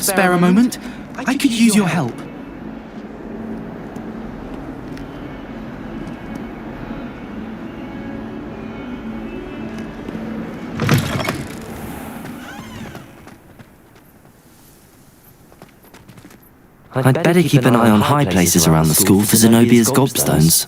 spare a moment? I could use your help. I'd better keep an eye on high places around the school for Zenobia's gobstones.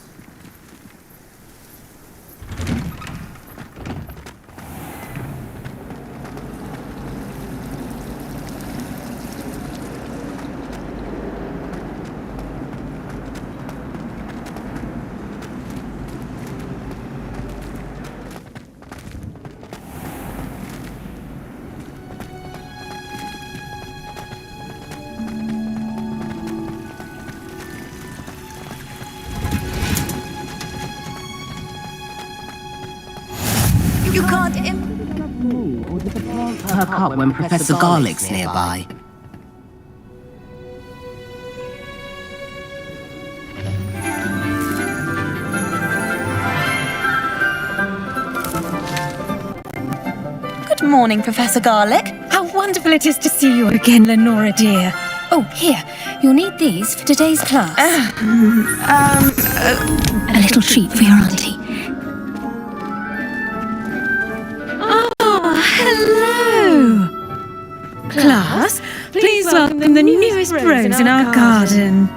You can't perk up when Professor Garlick's nearby. Good morning, Professor Garlick. How wonderful it is to see you again, Lenora dear. Oh, here, you'll need these for today's class. A little treat for your auntie. Hello! Class, please welcome the newest rose in our garden.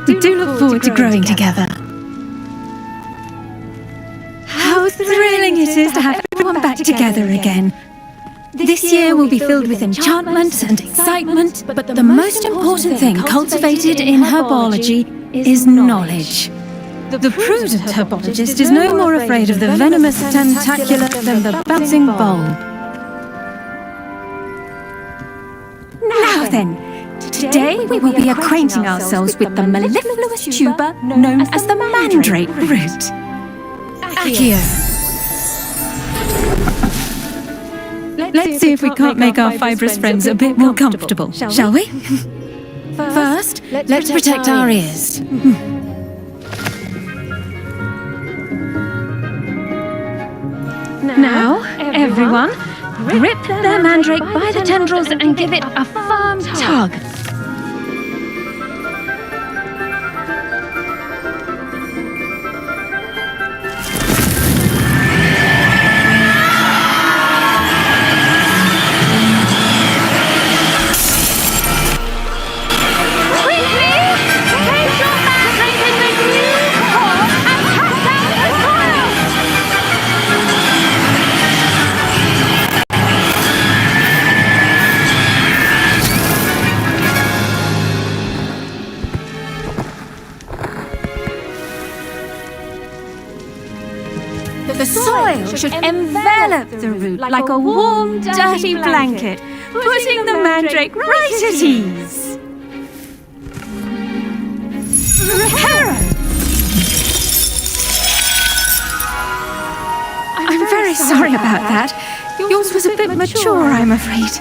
We do look forward to growing together. How thrilling it is to have everyone back together again. This year will be filled with enchantment and excitement, but the most important thing cultivated in herbology is knowledge. The prudent herbologist is no more afraid of the venomous tentacula than the bouncing bulb. Now then, today we will be acquainting ourselves with the mellifluous tuber known as the mandrake root. Accio. Let's see if we can't make our fibrous friends a bit more comfortable, shall we? First, let's protect our ears. Now, everyone, grip their mandrake by the tendrils and give it a firm tug. The soil should envelop the root like a warm, dirty blanket, putting the mandrake right at ease. Reparo! I'm very sorry about that. Yours was a bit mature, I'm afraid.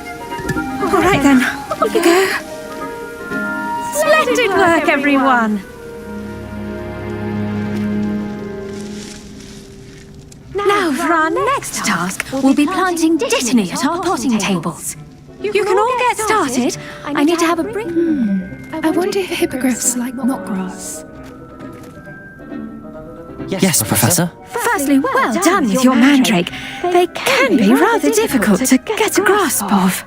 All right then, off you go. Splendid work, everyone! Now, for our next task, we'll be planting dittany at our potting tables. You can all get started. I need to have a break. I wonder if hippogriffs like knotgrass. Yes, Professor. Firstly, well done with your mandrake. They can be rather difficult to get a grasp of.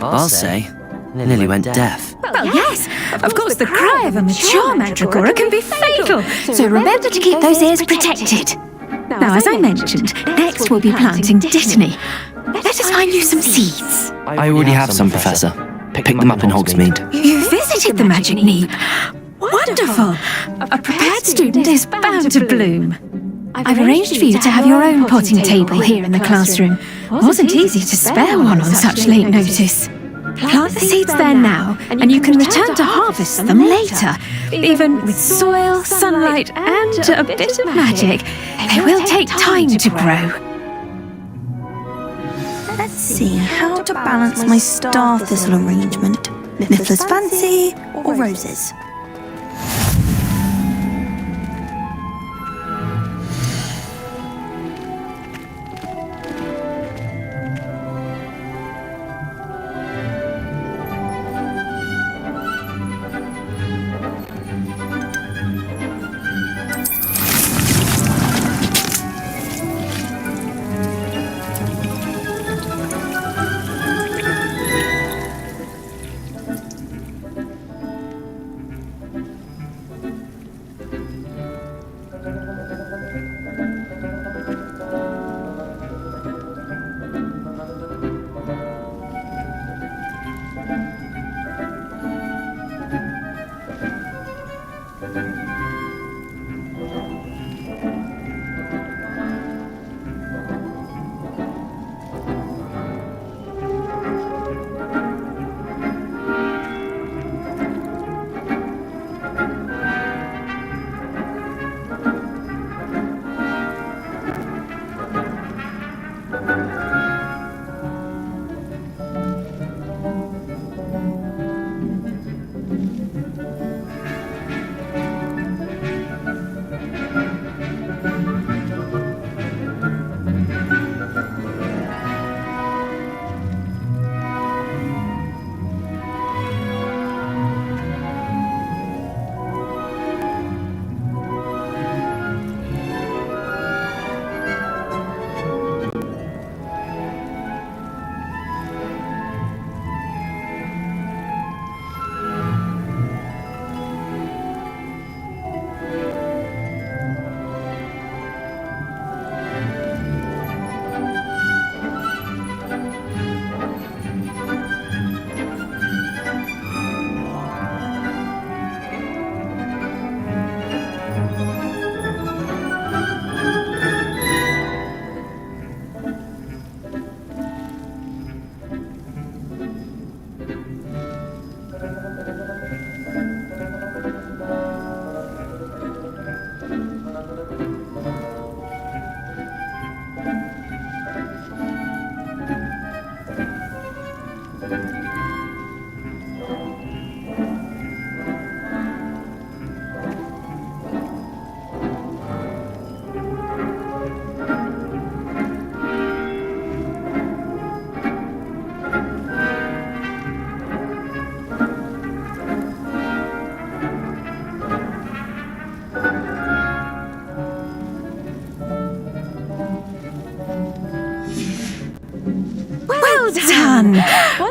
I'll say, nearly went deaf. Well, yes, of course the cry of a mature mandragora can be fatal, so remember to keep those ears protected. Now, as I mentioned, next we'll be planting dittany. Let us find you some seeds. I already have some, Professor. Picked them up in Hogsmeade. You visited the magic neep. Wonderful! A prepared student is bound to bloom. I've arranged for you to have your own potting table here in the classroom. Wasn't easy to spare one on such late notice. Plant the seeds there now, and you can return to harvest them later. Even with soil, sunlight, and a bit of magic, they will take time to grow. Let's see how to balance my star thistle arrangement. Niffler's fancy or roses? Done!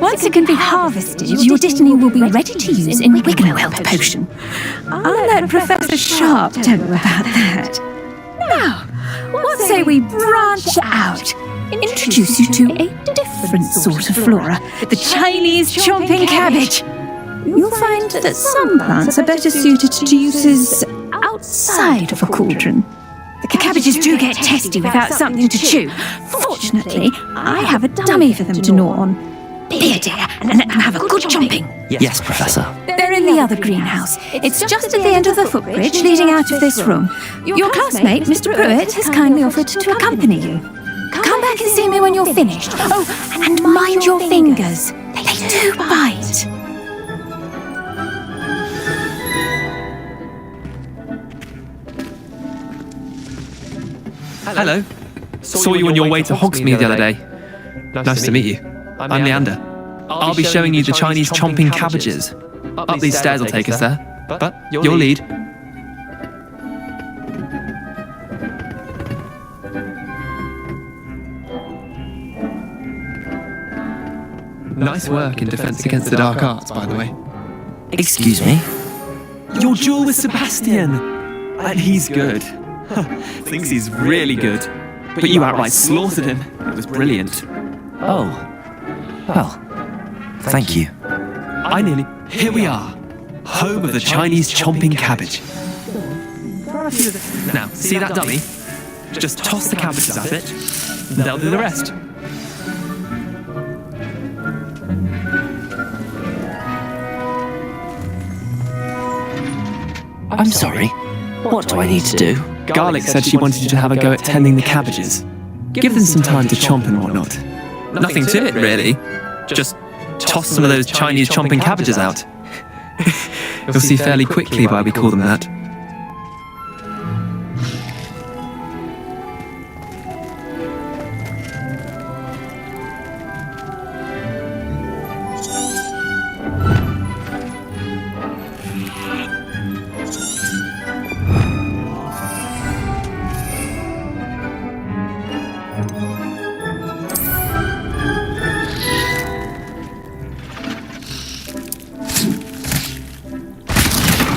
Once it can be harvested, your destiny will be ready to use in making a health potion. I'll let Professor Sharp tell you about that. Now, what say we branch out? Introduce you to a different sort of flora, the Chinese chomping cabbage. You'll find that some plants are better suited to uses outside of a cauldron. The cabbages do get testy without something to chew. Fortunately, I have a dummy for them to gnaw on. Be a dear and let them have a good chomping. Yes, Professor. They're in the other greenhouse. It's just at the end of the footbridge leading out of this room. Your classmate, Mr. Pruitt, has kindly offered to accompany you. Come back and see me when you're finished. Oh, and mind your fingers. They do bite. Hello. Saw you on your way to Hogsmeade the other day. Nice to meet you. I'm Leander. I'll be showing you the Chinese chomping cabbages. Up these stairs will take us there. But your lead. Nice work in Defense Against the Dark Arts, by the way. Excuse me? Your duel with Sebastian! And he's good. Thinks he's really good. But you outright slaughtered him. It was brilliant. Oh. Well, thank you. Here we are. Home of the Chinese chomping cabbage. Now, see that dummy? Just toss the cabbages at it. They'll do the rest. I'm sorry. What do I need to do? Garlic said she wanted you to have a go at tending the cabbages. Give them some time to chomp and whatnot. Nothing to it, really. Just toss some of those Chinese chomping cabbages out. You'll see fairly quickly why we call them that.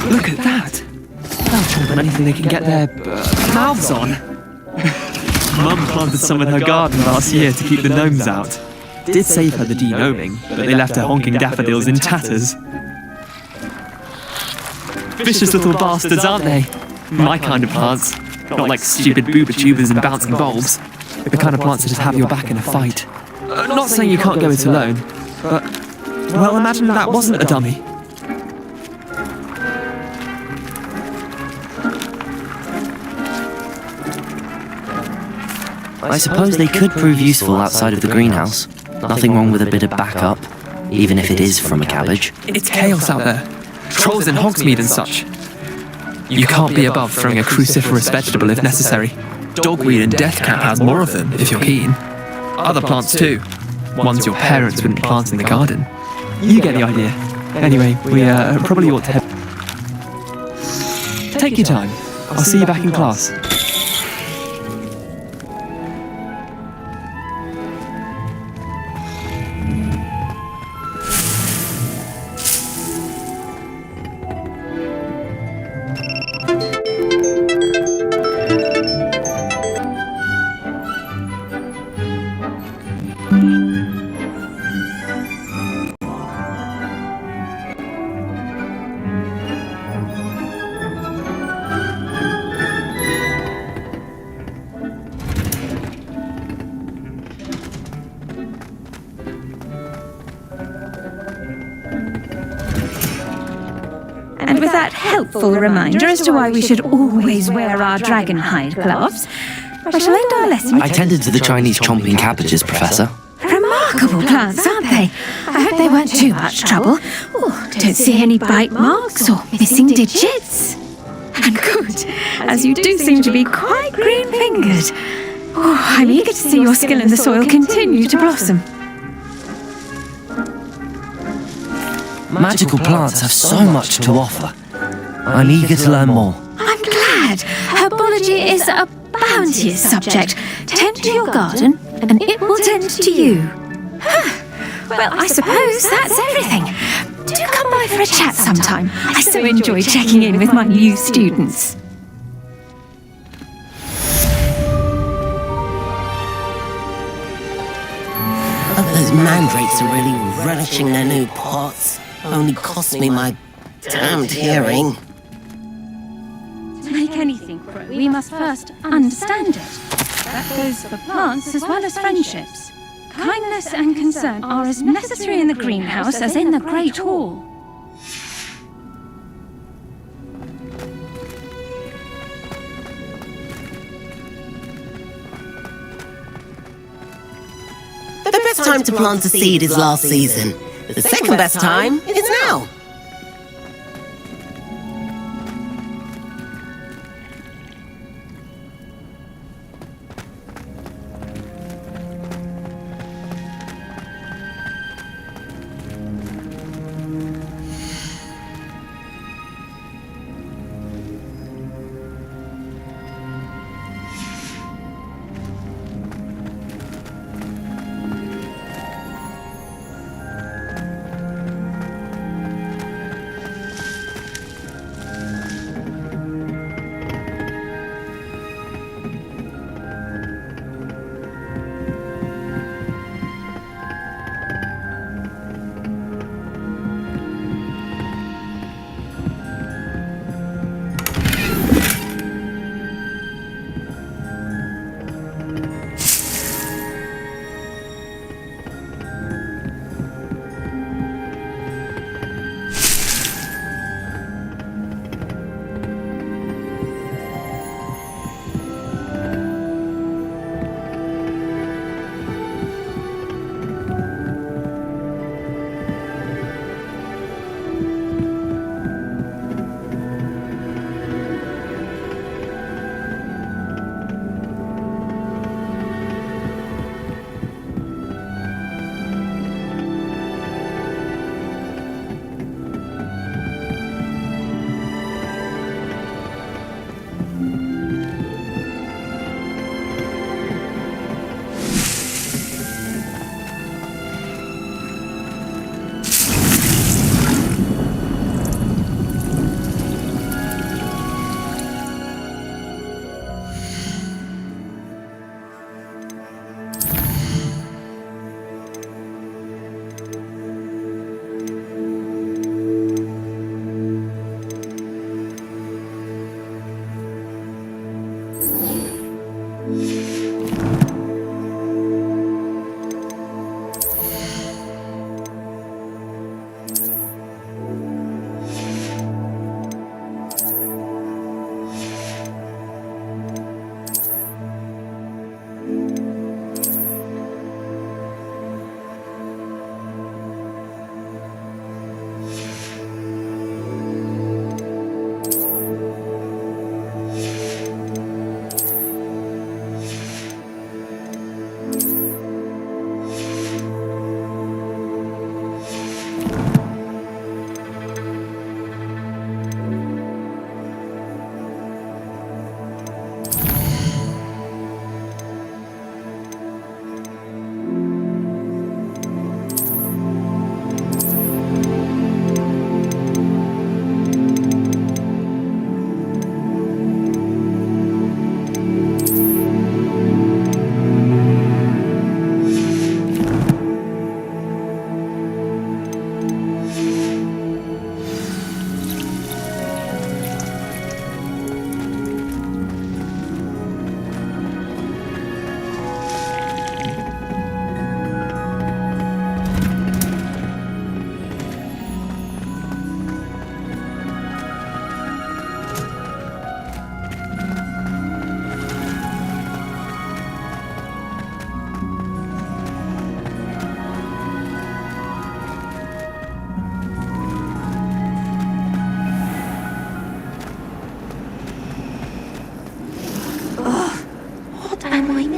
Look at that! They'll chomp on anything they can get their mouths on. Mum planted some in her garden last year to keep the gnomes out. Did save her the de-gnoming, but they left her honking daffodils in tatters. Vicious little bastards, aren't they? My kind of plants. Not like stupid booba tubers and bouncing bulbs. The kind of plants that just have your back in a fight. Not saying you can't go it alone, but, well, imagine that wasn't a dummy. I suppose they could prove useful outside of the greenhouse. Nothing wrong with a bit of backup, even if it is from a cabbage. It's chaos out there. Trolls in Hogsmeade and such. You can't be above throwing a cruciferous vegetable if necessary. Dogweed and deathcap has more of them, if you're keen. Other plants too. Ones your parents wouldn't plant in the garden. You get the idea. Anyway, we probably ought to head... Take your time. I'll see you back in class. And with that helpful reminder as to why we should always wear our dragon hide gloves, I shall end our lesson. I tended to the Chinese chomping cabbages, Professor. Remarkable plants, aren't they? I hope they weren't too much trouble. Oh, don't see any bite marks or missing digits. And good, as you do seem to be quite green-fingered. Oh, I'm eager to see your skill in the soil continue to blossom. Magical plants have so much to offer. I'm eager to learn more. I'm glad. Herbology is a bounteous subject. Tend to your garden, and it will tend to you. Well, I suppose that's everything. Do come by for a chat sometime. I so enjoy checking in with my new students. Those mandrakes are really relishing their new pots. Only cost me my damned hearing. To make anything grow, we must first understand it. That goes for plants as well as friendships. Kindness and concern are as necessary in the greenhouse as in the Great Hall. The best time to plant a seed is last season. The second best time is now.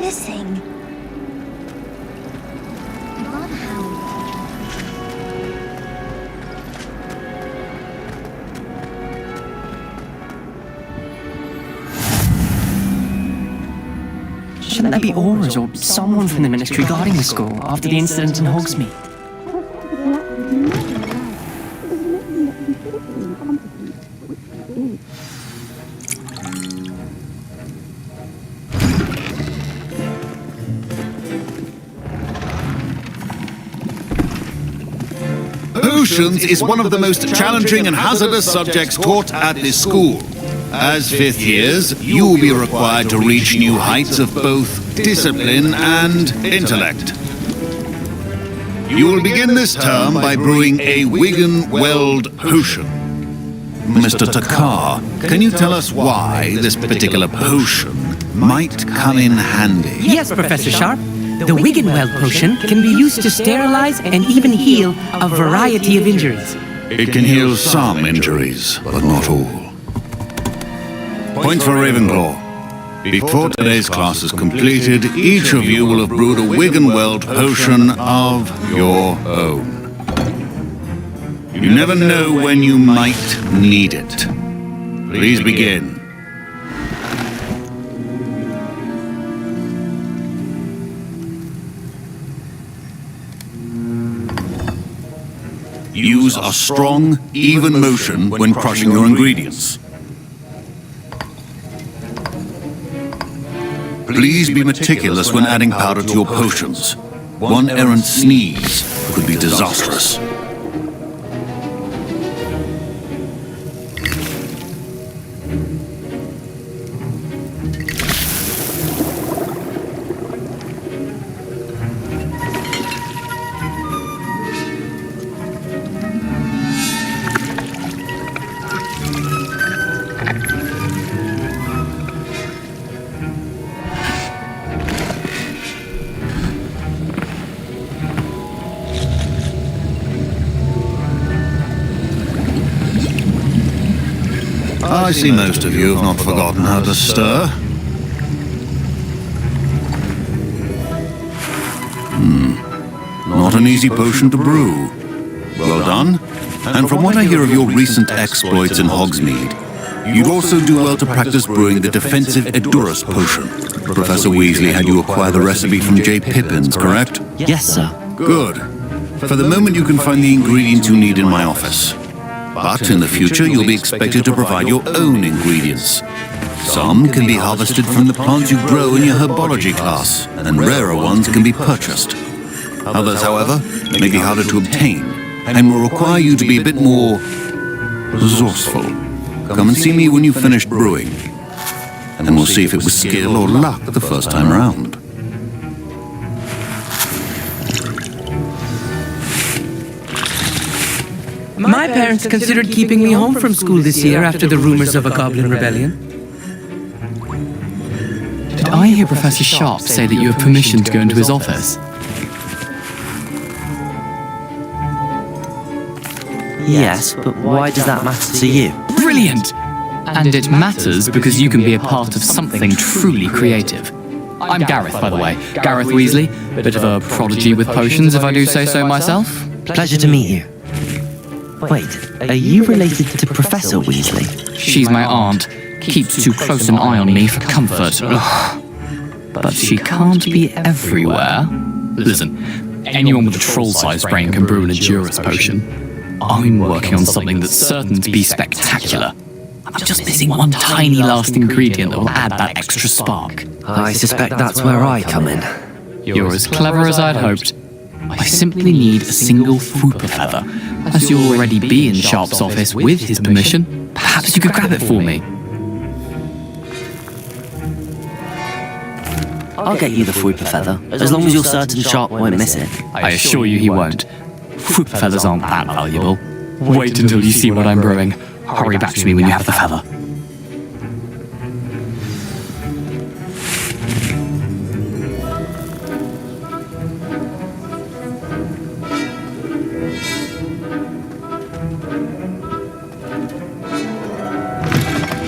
missing? Shouldn't there be Aurors or someone from the Ministry guarding the school after the incident in Hogsmeade? Potions is one of the most challenging and hazardous subjects taught at this school. As fifth years, you will be required to reach new heights of both discipline and intellect. You will begin this term by brewing a Wigan-Weld potion. Mr. Takar, can you tell us why this particular potion might come in handy? Yes, Professor Sharp. The Wigan-Weld potion can be used to sterilize and even heal a variety of injuries. It can heal some injuries, but not all. Points for Ravenclaw. Before today's class is completed, each of you will have brewed a Wigan-Weld potion of your own. You never know when you might need it. Please begin. Use a strong, even motion when crushing your ingredients. Please be meticulous when adding powder to your potions. One errant sneeze could be disastrous. I see most of you have not forgotten how to stir. Not an easy potion to brew. Well done. And from what I hear of your recent exploits in Hogsmeade, you'd also do well to practice brewing the defensive Edurus potion. Professor Weasley had you acquire the recipe from J. Pippins, correct? Yes, sir. Good. For the moment you can find the ingredients you need in my office. But in the future, you'll be expected to provide your own ingredients. Some can be harvested from the plants you grow in your herbology class, and rarer ones can be purchased. Others, however, may be harder to obtain, and will require you to be a bit more resourceful. Come and see me when you've finished brewing, and we'll see if it was skill or luck the first time round. My parents considered keeping me home from school this year after the rumors of a goblin rebellion. Did I hear Professor Sharp say that you have permission to go into his office? Yes, but why does that matter to you? Brilliant! And it matters because you can be a part of something truly creative. I'm Gareth, by the way. Gareth Weasley. Bit of a prodigy with potions, if I do say so myself. Pleasure to meet you. Wait, are you related to Professor Weasley? She's my aunt. Keeps too close an eye on me for comfort. Ugh. But she can't be everywhere. Listen, anyone with a troll-sized brain can brew an Edurus potion. I'm working on something that's certain to be spectacular. I'm just missing one tiny last ingredient that will add that extra spark. I suspect that's where I come in. You're as clever as I'd hoped. I simply need a single Fwooper feather. As you'll already be in Sharp's office with his permission, perhaps you could grab it for me. I'll get you the Fwooper feather, as long as you're certain Sharp won't miss it. I assure you he won't. Fwooper feathers aren't that valuable. Wait until you see what I'm brewing. Hurry back to me when you have the feather.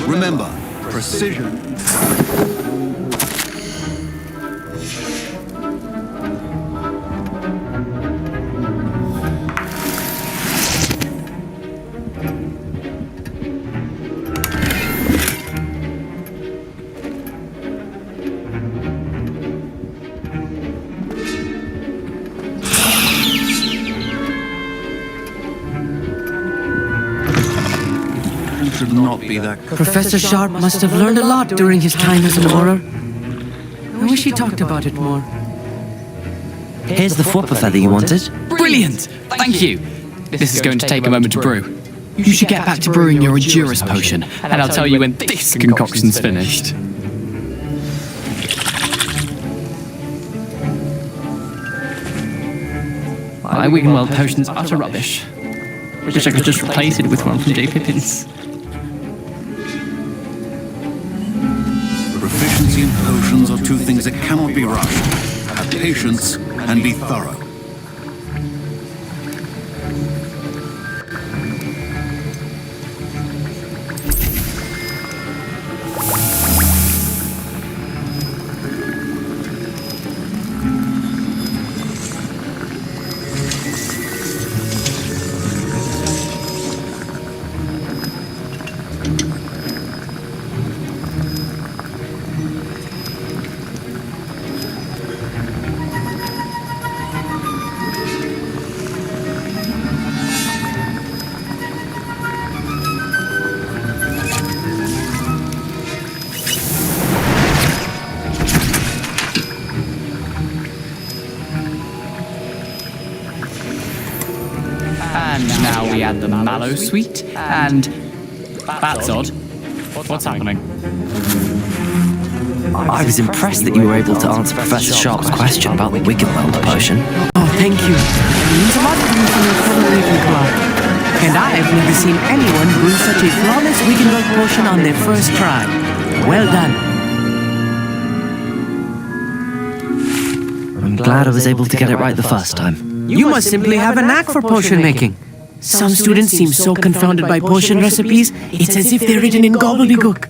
Remember, precision. be that... Professor Sharp must have learned a lot during his time as an Auror. I wish he talked about it more. Here's the Fwopper feather you wanted. Brilliant! Thank you! This is going to take a moment to brew. You should get back to brewing your Endurance potion, and I'll tell you when this concoction's finished. My Wiggenweld potion's utter rubbish. Wish I could just replace it with one from J. Pippin's. Proficiency in potions are two things that cannot be rushed. Have patience and be thorough. And now we add the mallow sweet, and... That's odd. What's happening? I was impressed that you were able to answer Professor Sharp's question about the Wiggenweld potion. Oh, thank you. It means a lot to me from your fellow Ravenclaw. And I've never seen anyone brew such a flawless Wiggenweld potion on their first try. Well done. I'm glad I was able to get it right the first time. You must simply have a knack for potion making. Some students seem so confounded by potion recipes, it's as if they're written in gobbledygook.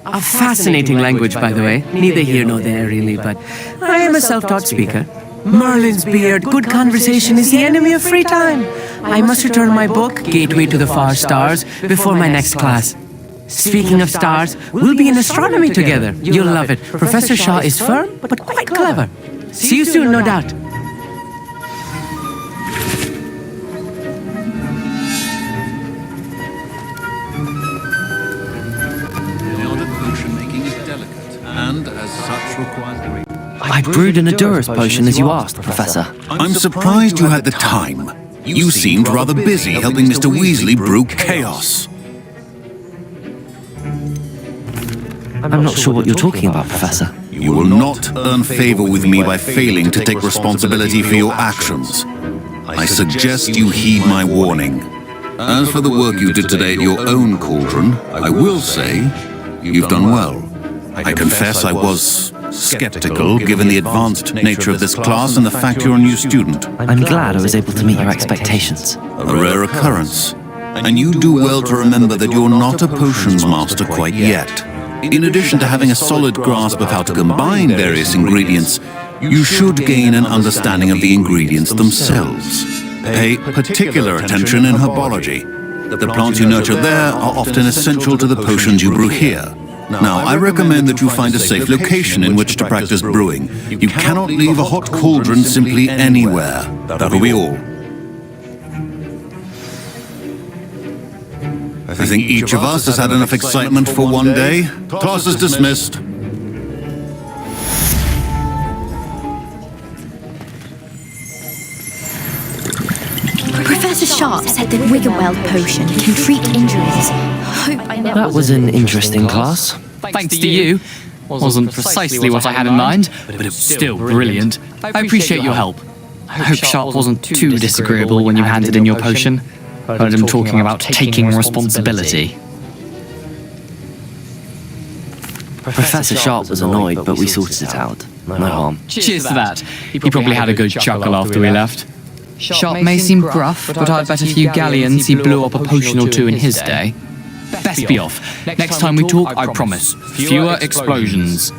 A fascinating language, by the way. Neither here nor there, really, but I am a self-taught speaker. Merlin's beard, good conversation is the enemy of free time. I must return my book, Gateway to the Far Stars, before my next class. Speaking of stars, we'll be in astronomy together. You'll love it. Professor Shaw is firm, but quite clever. See you soon, no doubt. And as such requires great... I brewed an Endurance potion as you asked, Professor. I'm surprised you had the time. You seemed rather busy helping Mr. Weasley brew chaos. I'm not sure what you're talking about, Professor. You will not earn favor with me by failing to take responsibility for your actions. I suggest you heed my warning. As for the work you did today at your own cauldron, I will say you've done well. I confess I was skeptical, given the advanced nature of this class and the fact you're a new student. I'm glad I was able to meet your expectations. A rare occurrence. And you do well to remember that you're not a potions master quite yet. In addition to having a solid grasp of how to combine various ingredients, you should gain an understanding of the ingredients themselves. Pay particular attention in herbology. The plants you nurture there are often essential to the potions you brew here. Now, I recommend that you find a safe location in which to practice brewing. You cannot leave a hot cauldron simply anywhere. That'll be all. I think each of us has had enough excitement for one day. Class is dismissed. Professor Sharp said the Wiggenweld potion can treat injuries. That was an interesting class. Thanks to you. Wasn't precisely what I had in mind, but it was still brilliant. I appreciate your help. I hope Sharp wasn't too disagreeable when you handed in your potion. Heard him talking about taking responsibility. Professor Sharp was annoyed, but we sorted it out. No harm. Cheers to that. He probably had a good chuckle after we left. Sharp may seem gruff, but I'd bet a few galleons he blew up a potion or two in his day. Best be off. Next time we talk, I promise. Fewer explosions.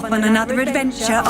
off on another adventure.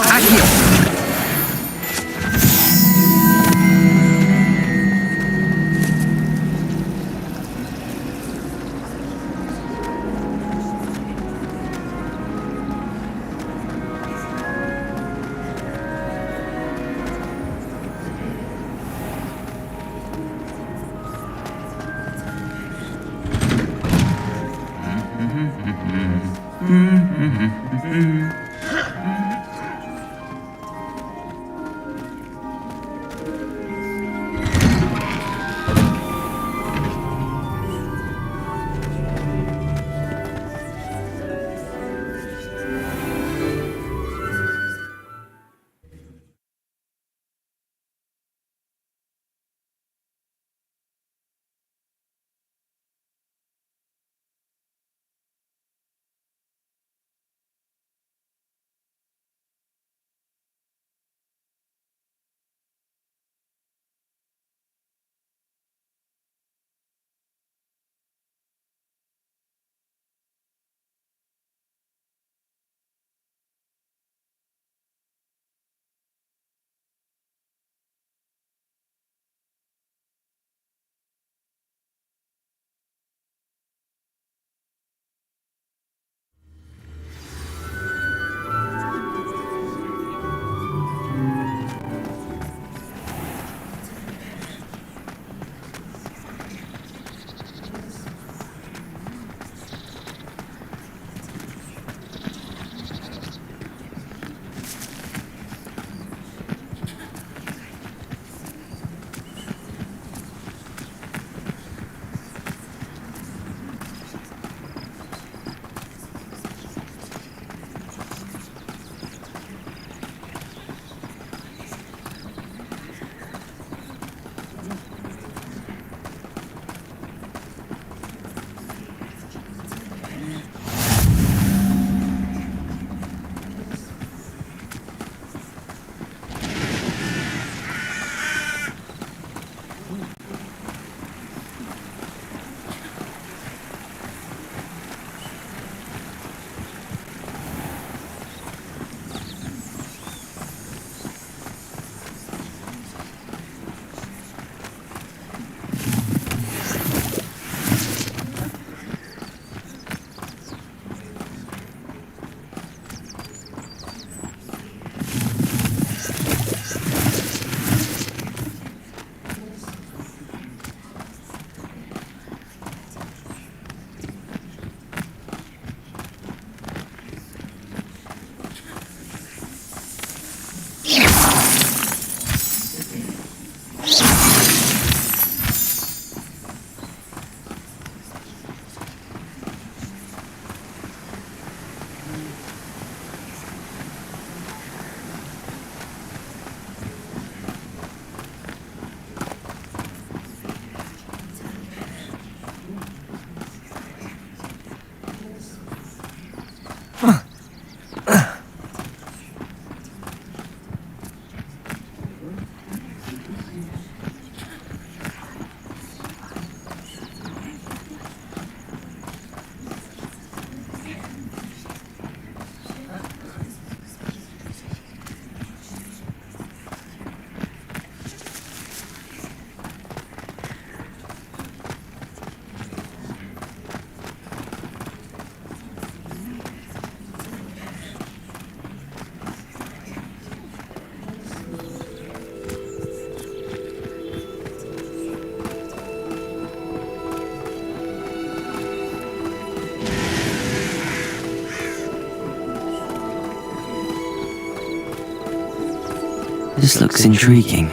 This looks intriguing.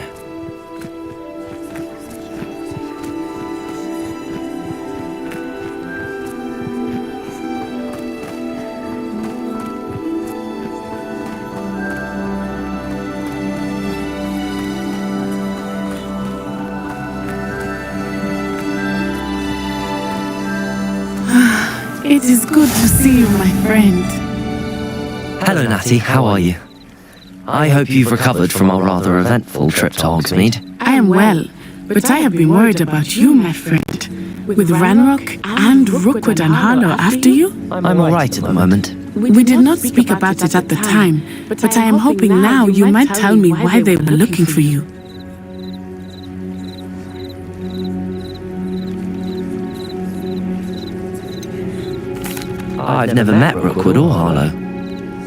It is good to see you, my friend. Hello, Natty, how are you? I hope you've recovered from our rather eventful trip to Hogsmeade. I am well, but I have been worried about you, my friend. With Ranrock and Rookwood and Harlow after you? I'm alright at the moment. We did not speak about it at the time, but I am hoping now you might tell me why they were looking for you. I'd never met Rookwood or Harlow.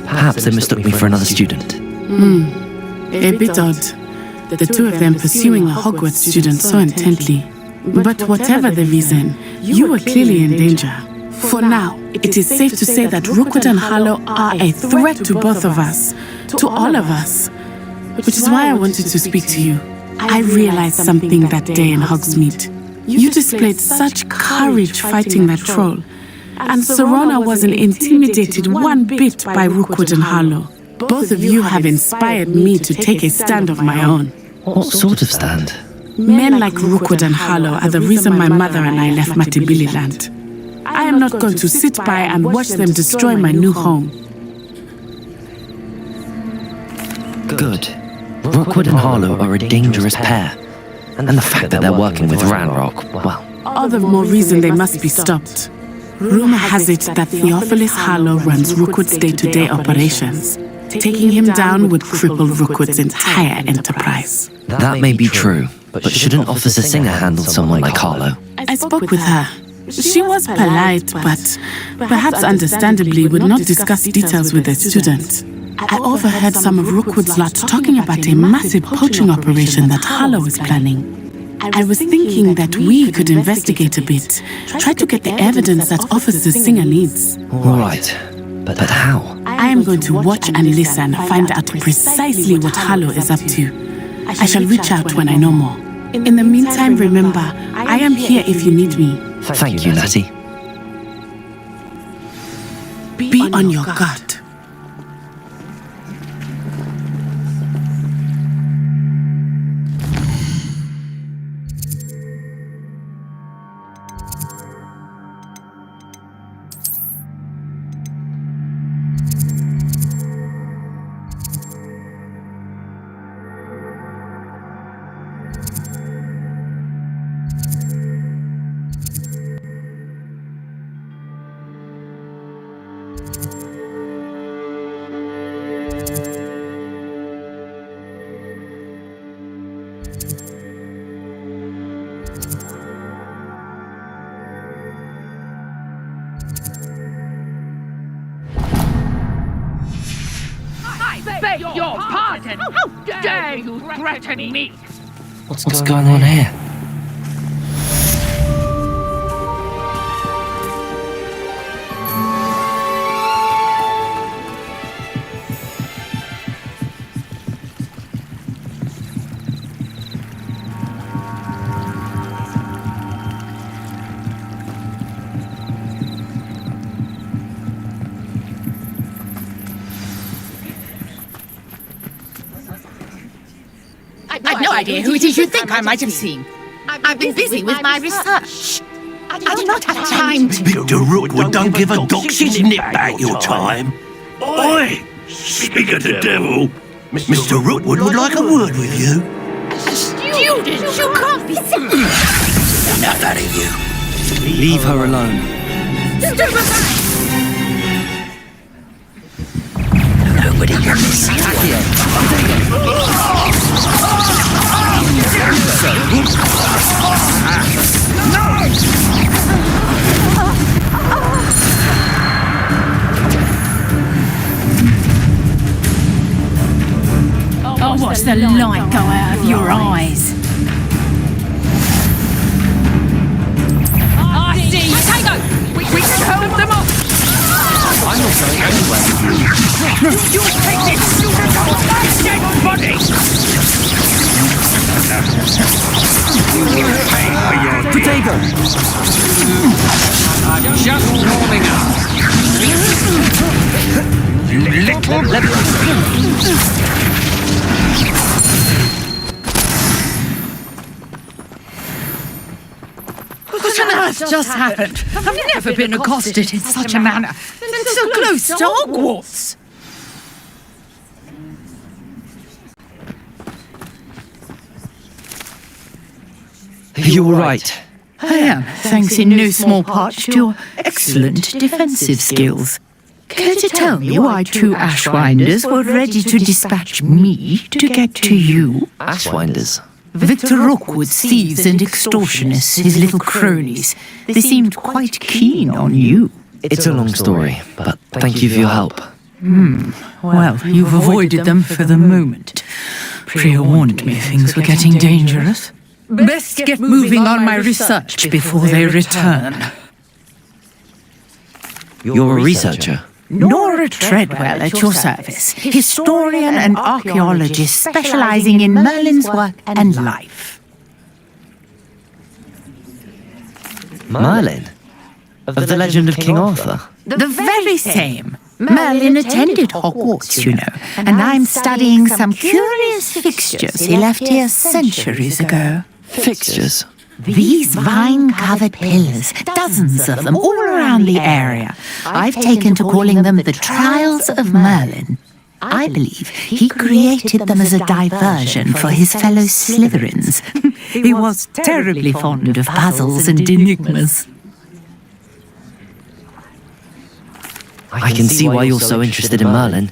Perhaps they mistook me for another student. A bit odd. The two of them pursuing a Hogwarts student so intently. But whatever the reason, you were clearly in danger. For now, it is safe to say that Rookwood and Harlow are a threat to both of us, to all of us. Which is why I wanted to speak to you. I realized something that day in Hogsmeade. You displayed such courage fighting that troll. And Serona wasn't intimidated one bit by Rookwood and Harlow. Both of you have inspired me to take a stand of my own. What sort of stand? Men like Rookwood and Harlow are the reason my mother and I left Matibili land. I am not going to sit by and watch them destroy my new home. Good. Rookwood and Harlow are a dangerous pair. And the fact that they're working with Ranrock, well... All the more reason they must be stopped. Rumor has it that Theophilus Harlow runs Rookwood's day-to-day operations. Taking him down would cripple Rookwood's entire enterprise. That may be true, but shouldn't Officer Singer handle someone like Harlow? I spoke with her. She was polite, but perhaps understandably would not discuss details with a student. I overheard some of Rookwood's lot talking about a massive poaching operation that Harlow is planning. I was thinking that we could investigate a bit, try to get the evidence that Officer Singer needs. All right, but how? I am going to watch and listen, find out precisely what Harlow is up to. I shall reach out when I know more. In the meantime, remember, I am here if you need me. Thank you, Natty. Be on your guard. Beg your pardon! How dare you threaten me? What's going on here? I've no idea who it is you think I might have seen. I've been busy with my research. I do not have time to... Victor Rookwood don't give a doxy's nip back your time. Oi! Speak of the devil. Mr. Rookwood would like a word with you. Students, you can't be serious. Enough out of you. Leave her alone. Nobody can see Oh, watch the light go out of your eyes. I see. Potato! We can hold them off! I'm not going anywhere. You take this student off my dead body! Potato! I'm just warming up. you little... What on earth just happened? I've never been accosted in such a manner. And so close to Hogwarts. You were right. I am, thanks in no small part to your excellent defensive skills. Care to tell me why 2 Ashwinders were ready to dispatch me to get to you? Ashwinders? Victor Rookwood's thieves and extortionists, his little cronies. They seemed quite keen on you. It's a long story, but thank you for your help. Well, you've avoided them for the moment. Priya warned me things were getting dangerous. Best get moving on my research before they return. You're a researcher? Nora Treadwell at your service, historian and archaeologist specializing in Merlin's work and life. Merlin? Of the legend of King Arthur? The very same. Merlin attended Hogwarts, you know, and I'm studying some curious fixtures he left here centuries ago. Fixtures? These vine-covered pillars, dozens of them all around the area. I've taken to calling them the Trials of Merlin. I believe he created them as a diversion for his fellow Slytherins. He was terribly fond of puzzles and enigmas. I can see why you're so interested in Merlin.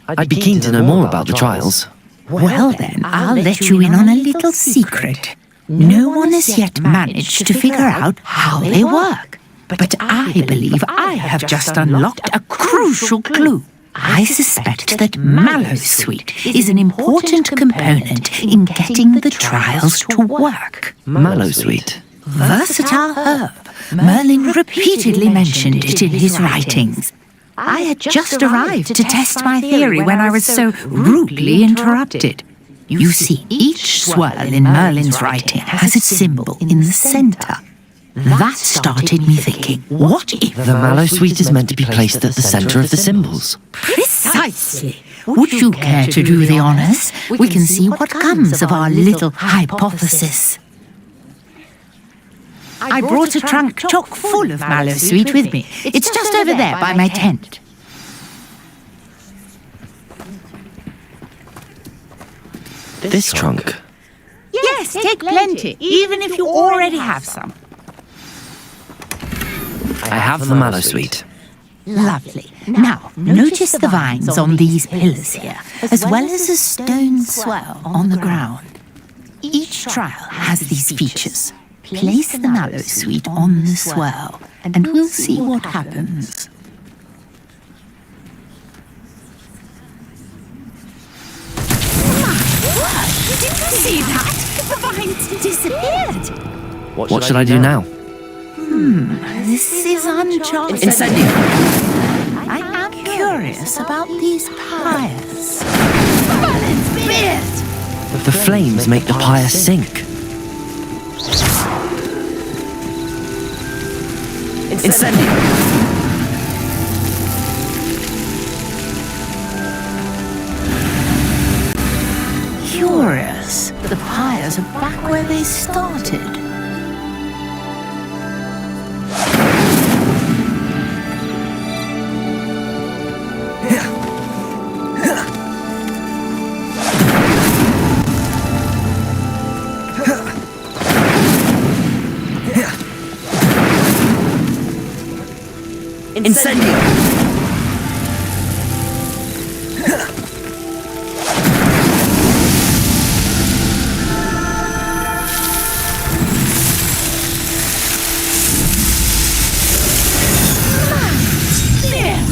I'd be keen to know more about the trials. Well then, I'll let you in on a little secret. No one has yet managed to figure out how they work. But I believe I have just unlocked a crucial clue. I suspect that Mallowsweet is an important component in getting the trials to work. Mallowsweet? Versatile herb. Merlin repeatedly mentioned it in his writings. I had just arrived to test my theory when I was so rudely interrupted. You see, each swirl in Merlin's writing has its symbol in the center. That started me thinking, what if... The Mallowsweet is meant to be placed at the center of the symbols. Precisely. Would you care to do the honors? We can see what comes of our little hypothesis. I brought a trunk chock full of Mallowsweet with me. It's just over there by my tent. This trunk? Yes, take plenty, even if you already have some. I have the Mallowsweet. Lovely. Now, notice the vines on these pillars here, as well as a stone swell on the ground. Each trial has these features. Place the Mallowsweet on the swell, and we'll see what happens. Did you see that? The vines disappeared. What should I do now? This is uncharted. I am curious about these pyres. Merlin's beard! The flames make the pyre sink. Incendio! Curious. The pyres are back where they started. Incendio!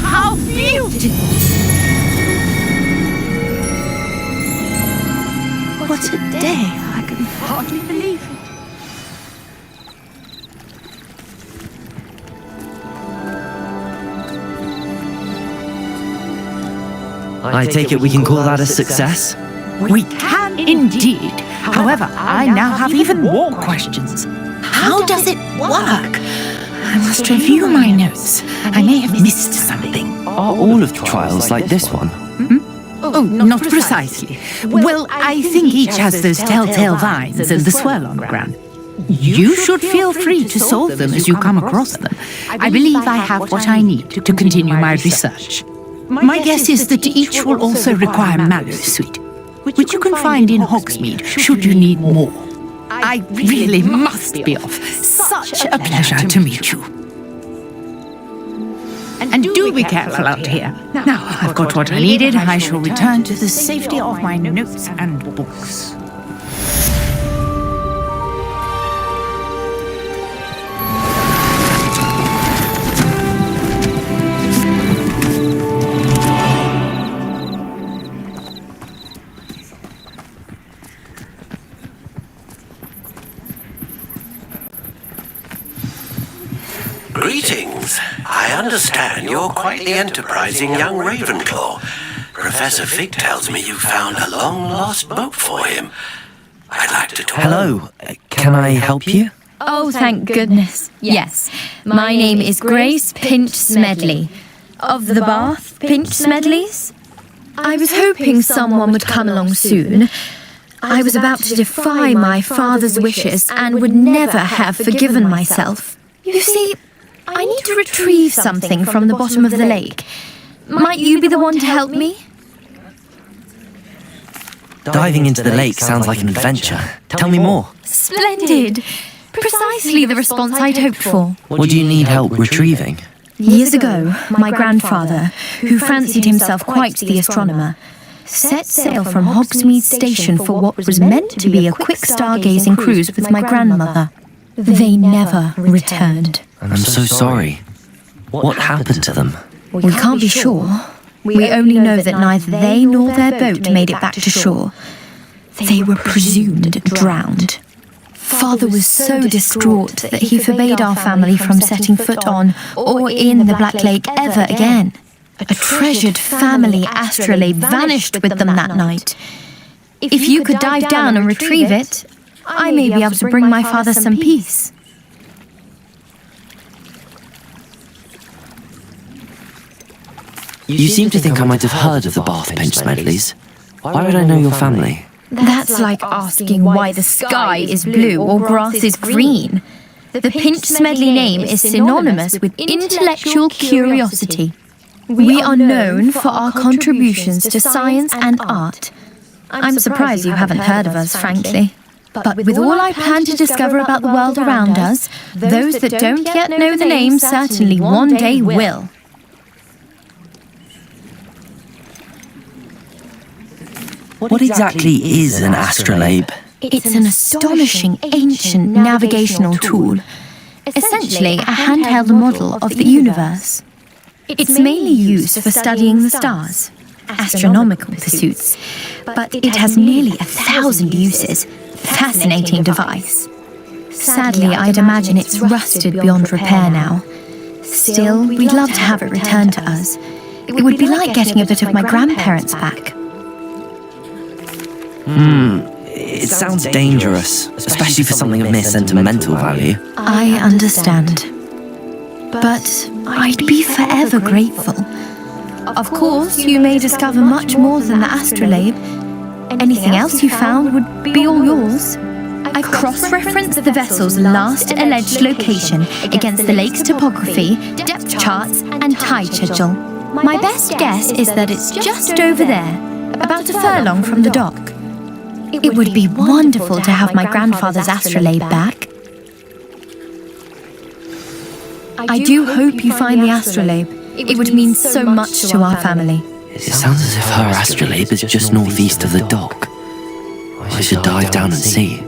How beautiful! What a day! I can hardly believe it. I take it we can call that a success? We can indeed. However, I now have even more questions. How does it work? I must review my notes. I may have missed something. Are all of the trials like this one? Oh, not precisely. Well, I think each has those telltale vines and the swirl on the ground. You should feel free to solve them as you come across them. I believe I have what I need to continue my research. My guess is that each will also require Mallowsweet, which you can find in Hogsmeade should you need more. I really must be off. Such a pleasure to meet you. And And do be careful out here. Now, I've got what I needed. I shall return to the safety of my notes and books. Greetings. I understand you're quite the enterprising young Ravenclaw. Professor Fig tells me you found a long-lost book for him. I'd like to talk. Hello, can I help you? Oh, thank goodness. Yes. My name is Grace Pinch Smedley. Of the Bath Pinch Smedleys? I was hoping someone would come along soon. I was about to defy my father's wishes and would never have forgiven myself. You see, I need to retrieve something from the bottom of the lake. Might you be the one to help me? Diving into the lake sounds like an adventure. Tell me more. Splendid! Precisely the response I'd hoped for. What do you need help retrieving? Years ago, my grandfather, who fancied himself quite the astronomer, set sail from Hogsmeade Station for what was meant to be a quick stargazing cruise with my grandmother. They never returned. I'm so sorry. What happened to them? We can't be sure. We only know that neither they nor their boat made it back to shore. They were presumed drowned. Father was so distraught that he forbade our family from setting foot on or in the Black Lake ever again. A treasured family astrolabe vanished with them that night. If you could dive down and retrieve it, I may be able to bring my father some peace. You seem to think I might have heard of the Bath Pinch Smedleys. Why would I know your family? That's like asking why the sky is blue or grass is green. The Pinch Smedley name is synonymous with intellectual curiosity. We are known for our contributions to science and art. I'm surprised you haven't heard of us, frankly. But with all I plan to discover about the world around us, those that don't yet know the name certainly one day will. What exactly is an astrolabe? It's an astonishing ancient navigational tool. Essentially a handheld model of the universe. It's mainly used for studying the stars, astronomical pursuits, but it has nearly 1,000 uses. Fascinating device. Sadly, I'd imagine it's rusted beyond repair now. Still, we'd love to have it returned to us. It would be like getting a bit of my grandparents back. It sounds dangerous, especially for something of mere sentimental value. I understand. But I'd be forever grateful. Of course, you may discover much more than the astrolabe. Anything else you found would be all yours. I cross-referenced the vessel's last alleged location against the lake's topography, depth charts, and tide schedule. My best guess is that it's just over there, about a furlong from the dock. It would be wonderful to have my grandfather's astrolabe back. I do hope you find the astrolabe. It would mean so much to our family. It sounds as if her astrolabe is just northeast of the dock. I should dive down and see.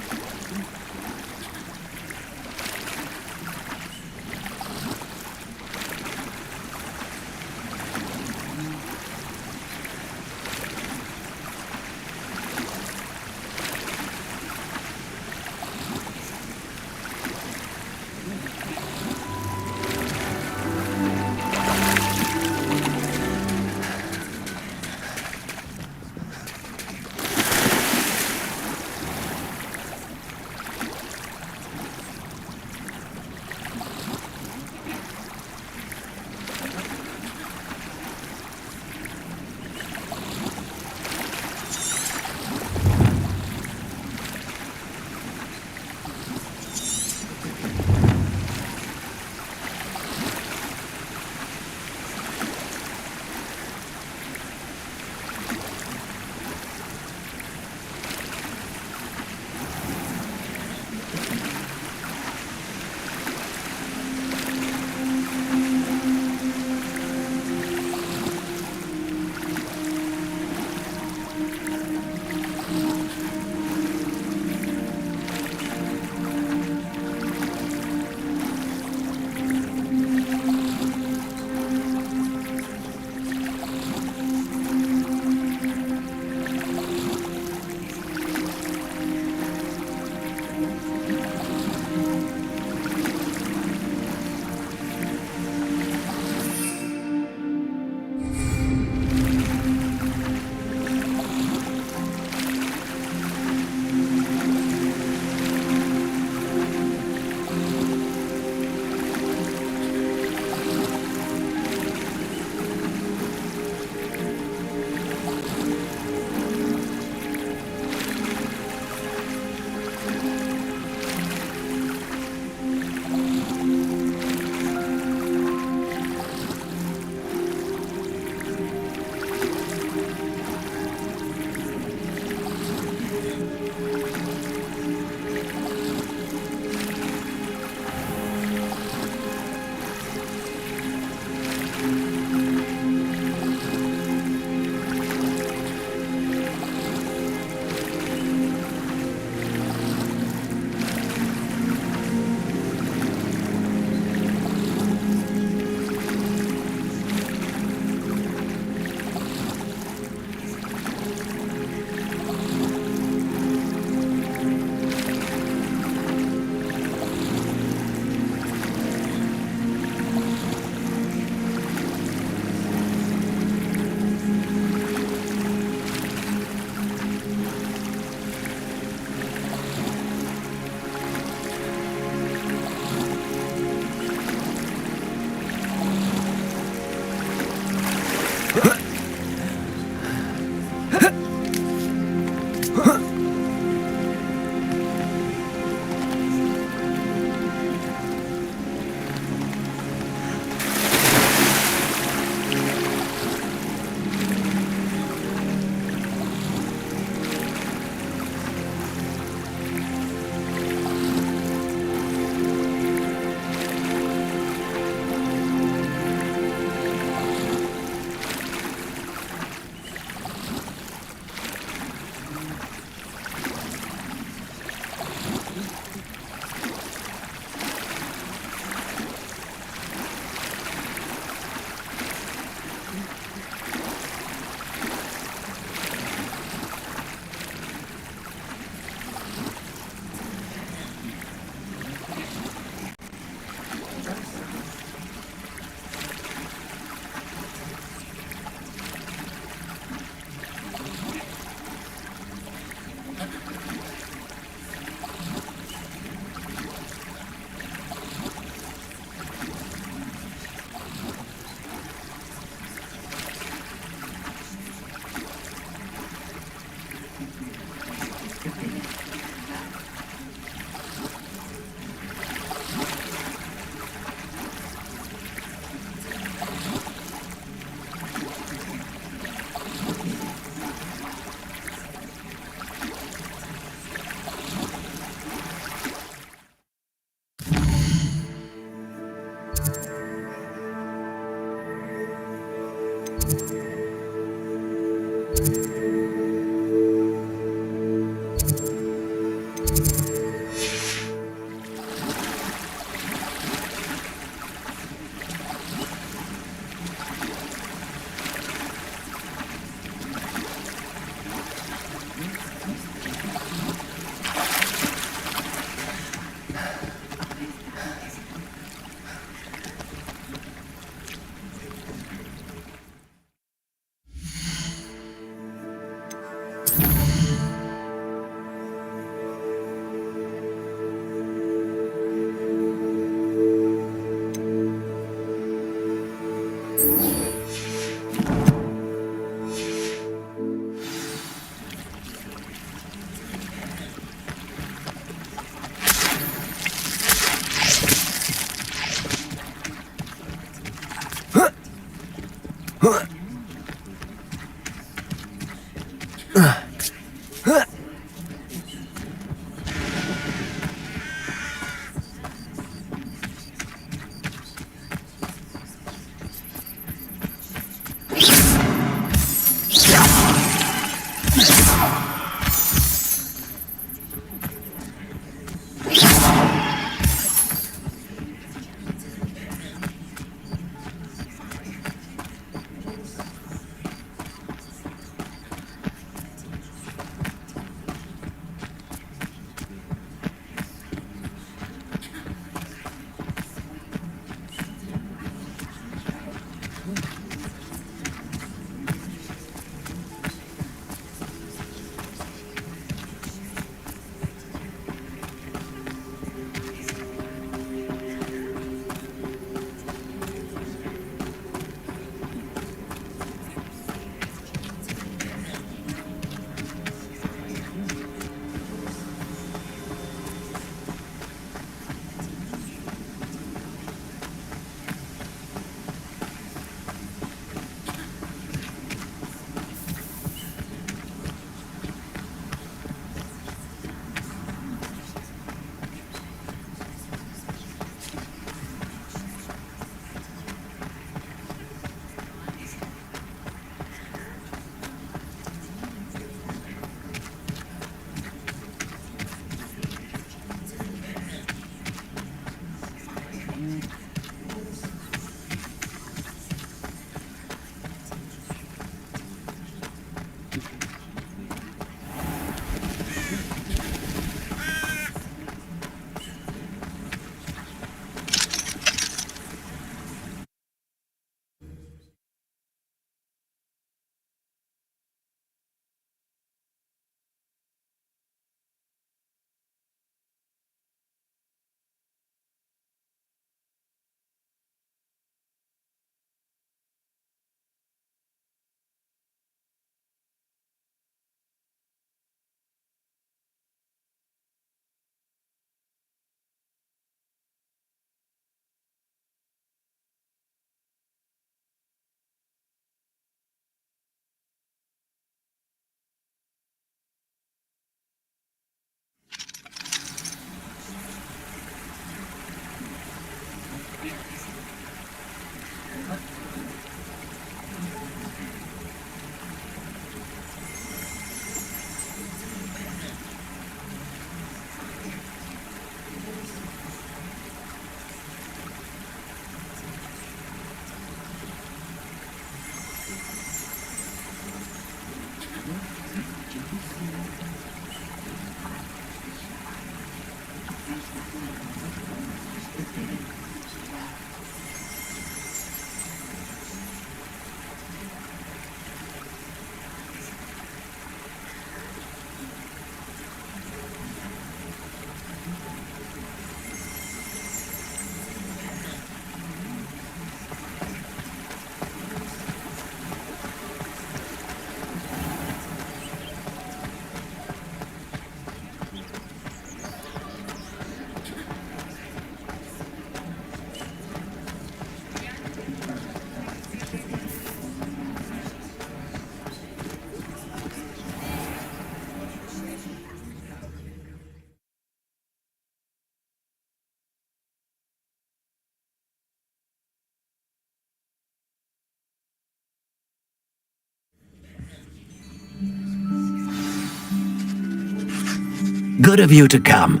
Good of you to come.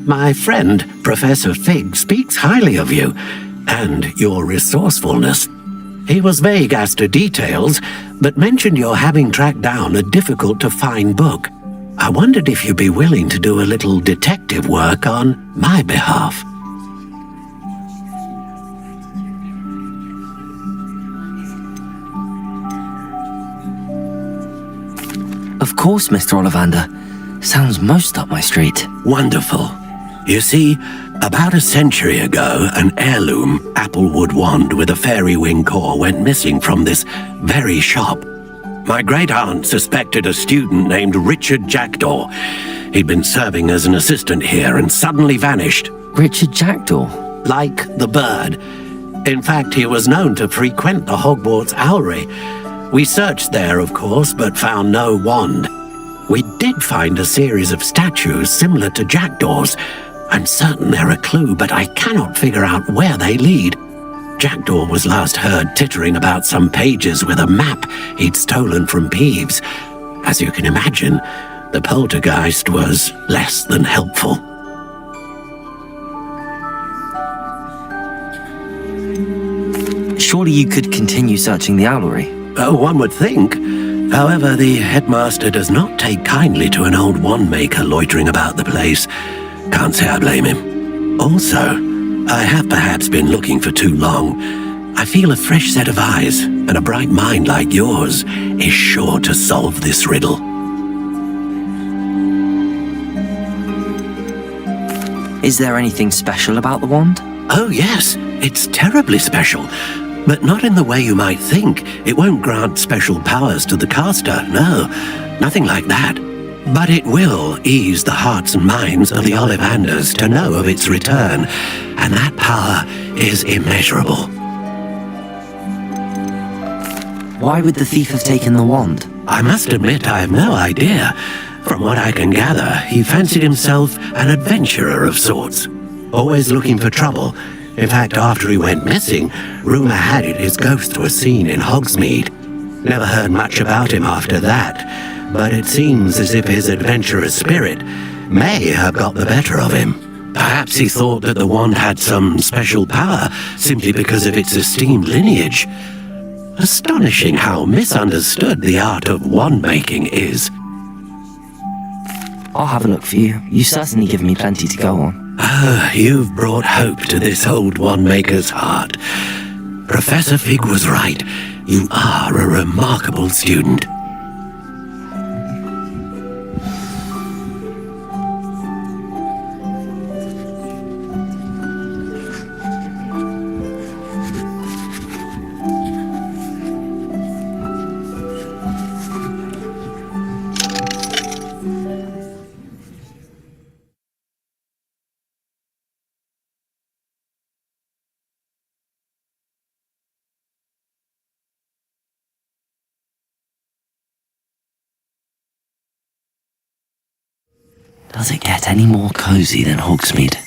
My friend, Professor Fig, speaks highly of you, and your resourcefulness. He was vague as to details, but mentioned your having tracked down a difficult-to-find book. I wondered if you'd be willing to do a little detective work on my behalf. course, Mr. Ollivander. Sounds most up my street. Wonderful. You see, about a century ago, an heirloom applewood wand with a fairy wing core went missing from this very shop. My great-aunt suspected a student named Richard Jackdaw. He'd been serving as an assistant here and suddenly vanished. Richard Jackdaw? Like the bird. In fact, he was known to frequent the Hogwarts Owlery. We searched there, of course, but found no wand. We did find a series of statues similar to Jackdaw's. I'm certain they're a clue, but I cannot figure out where they lead. Jackdaw was last heard tittering about some pages with a map he'd stolen from Peeves. As you can imagine, the poltergeist was less than helpful. Surely you could continue searching the owlery. Oh, one would think. However, the headmaster does not take kindly to an old wand-maker loitering about the place. Can't say I blame him. Also, I have perhaps been looking for too long. I feel a fresh set of eyes, and a bright mind like yours is sure to solve this riddle. Is there anything special about the wand? Oh yes, it's terribly special. But not in the way you might think. It won't grant special powers to the caster, no. Nothing like that. But it will ease the hearts and minds of the Ollivanders to know of its return, and that power is immeasurable. Why would the thief have taken the wand? I must admit I have no idea. From what I can gather, he fancied himself an adventurer of sorts, always looking for trouble. In fact, after he went missing, rumour had it his ghost was seen in Hogsmeade. Never heard much about him after that, but it seems as if his adventurous spirit may have got the better of him. Perhaps he thought that the wand had some special power simply because of its esteemed lineage. Astonishing how misunderstood the art of wand-making is. I'll have a look for you. You certainly give me plenty to go on. Ah, you've brought hope to this old wand-maker's heart. Professor Fig was right. You are a remarkable student. Does it get any more cozy than Hogsmeade?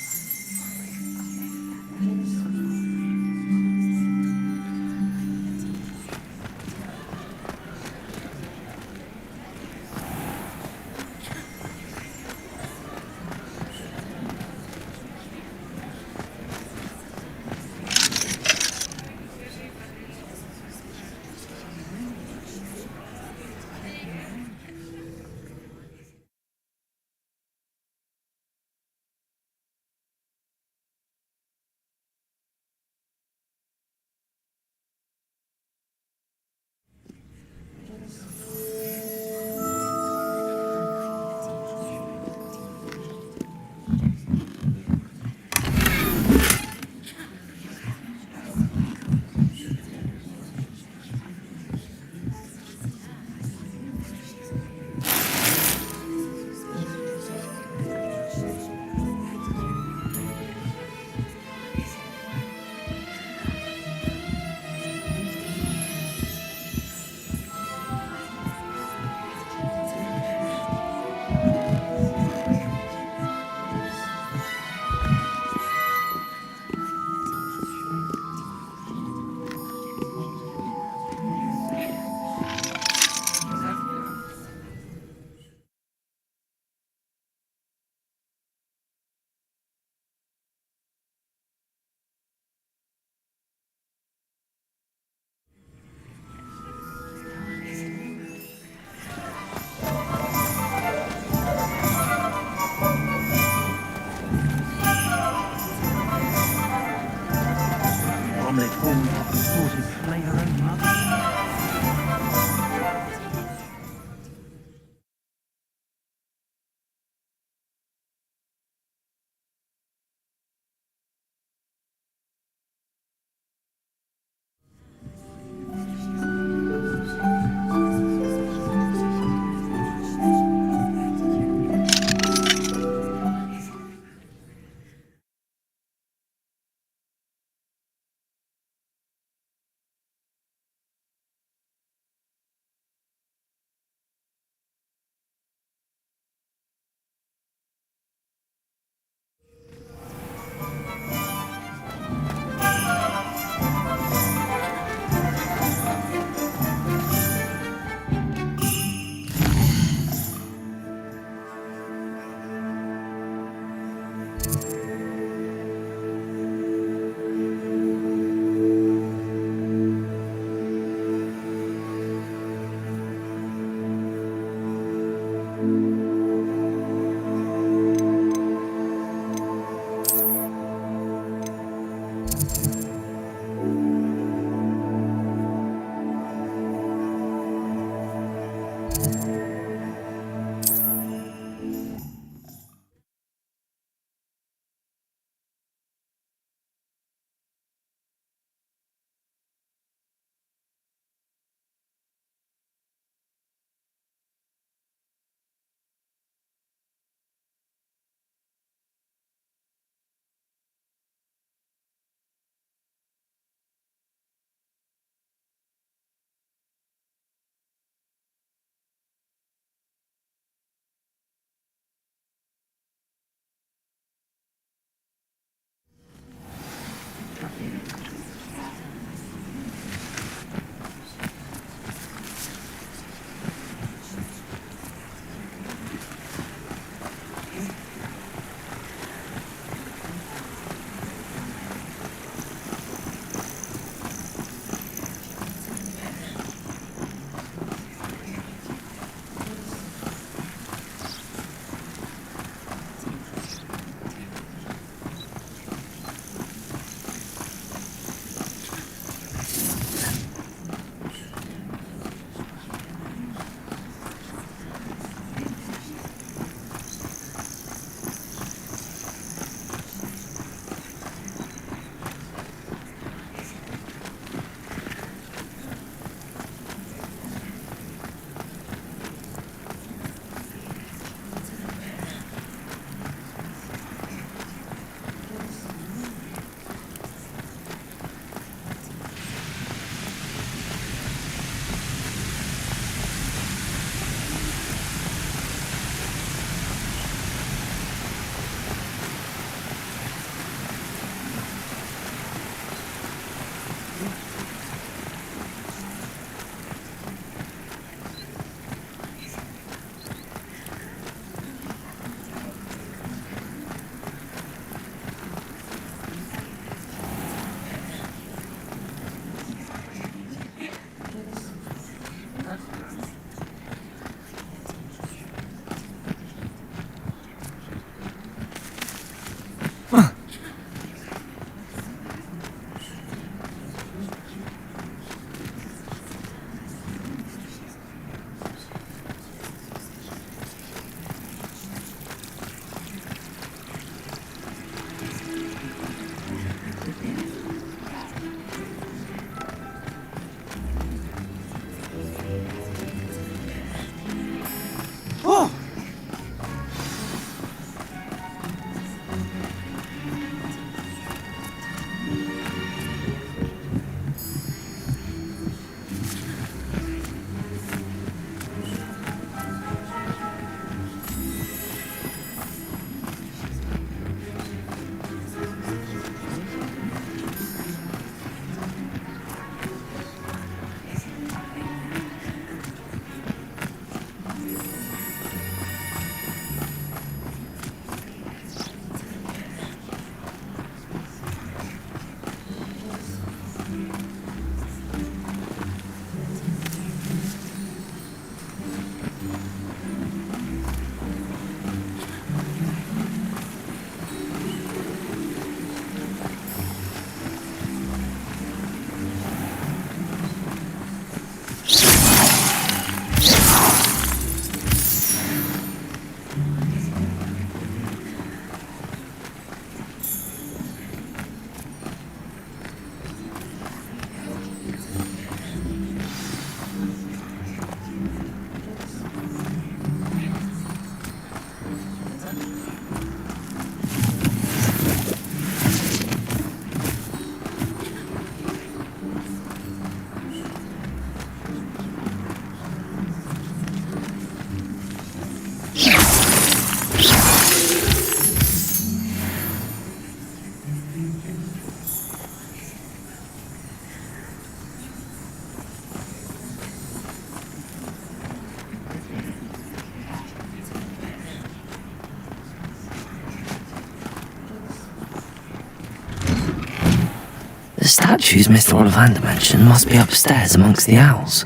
The statues Mr. Ollivander mentioned must be upstairs amongst the owls.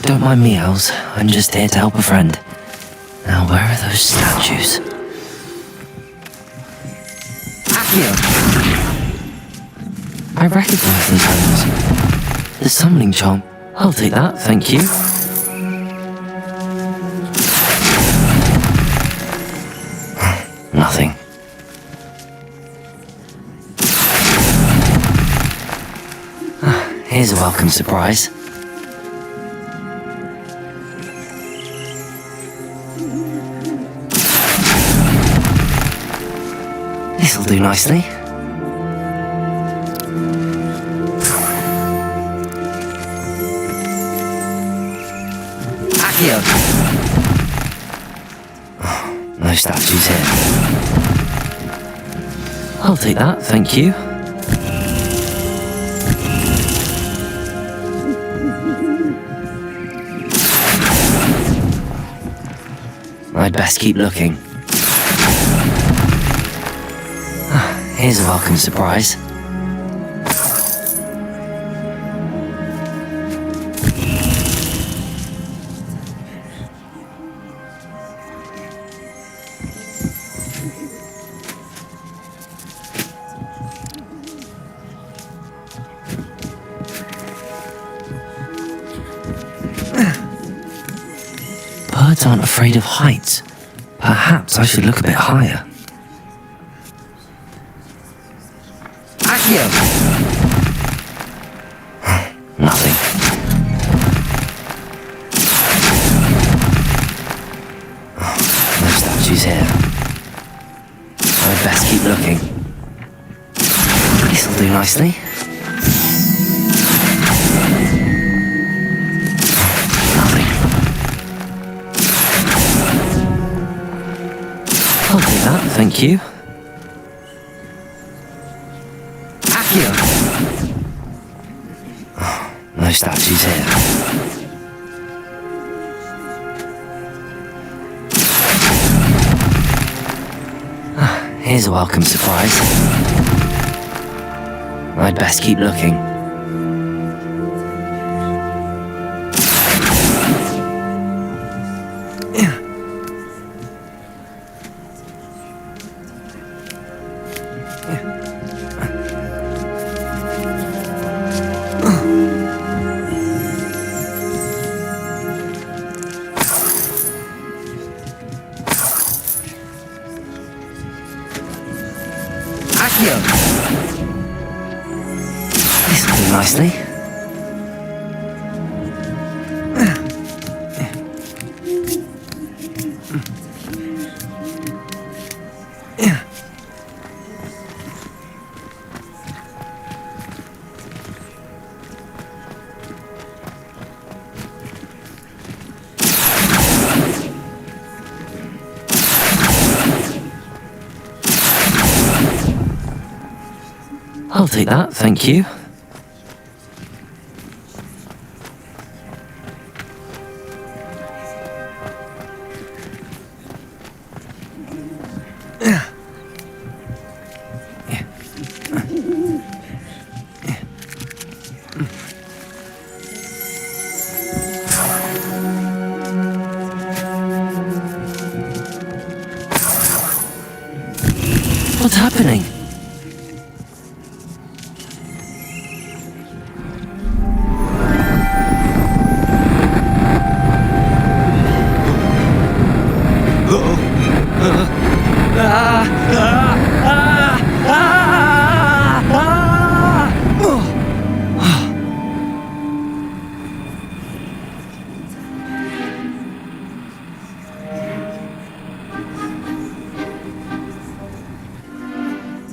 Don't mind me, owls. I'm just here to help a friend. Now, where are those statues? Here. I recognize those tones. The summoning charm. I'll take that, thank you. Nothing. Here's a welcome surprise. This'll do nicely. Accio! Oh, no statues here. I'll take that, thank you. I'd best keep looking. Here's a welcome surprise. Birds aren't afraid of heights. Perhaps I should look a bit higher. Nothing. No statues here. I'd best keep looking. This'll do nicely. Nothing. I'll do that, thank you. No statues here. Here's a welcome surprise. I'd best keep looking. This'll do nicely. I'll take that, thank you. What's happening?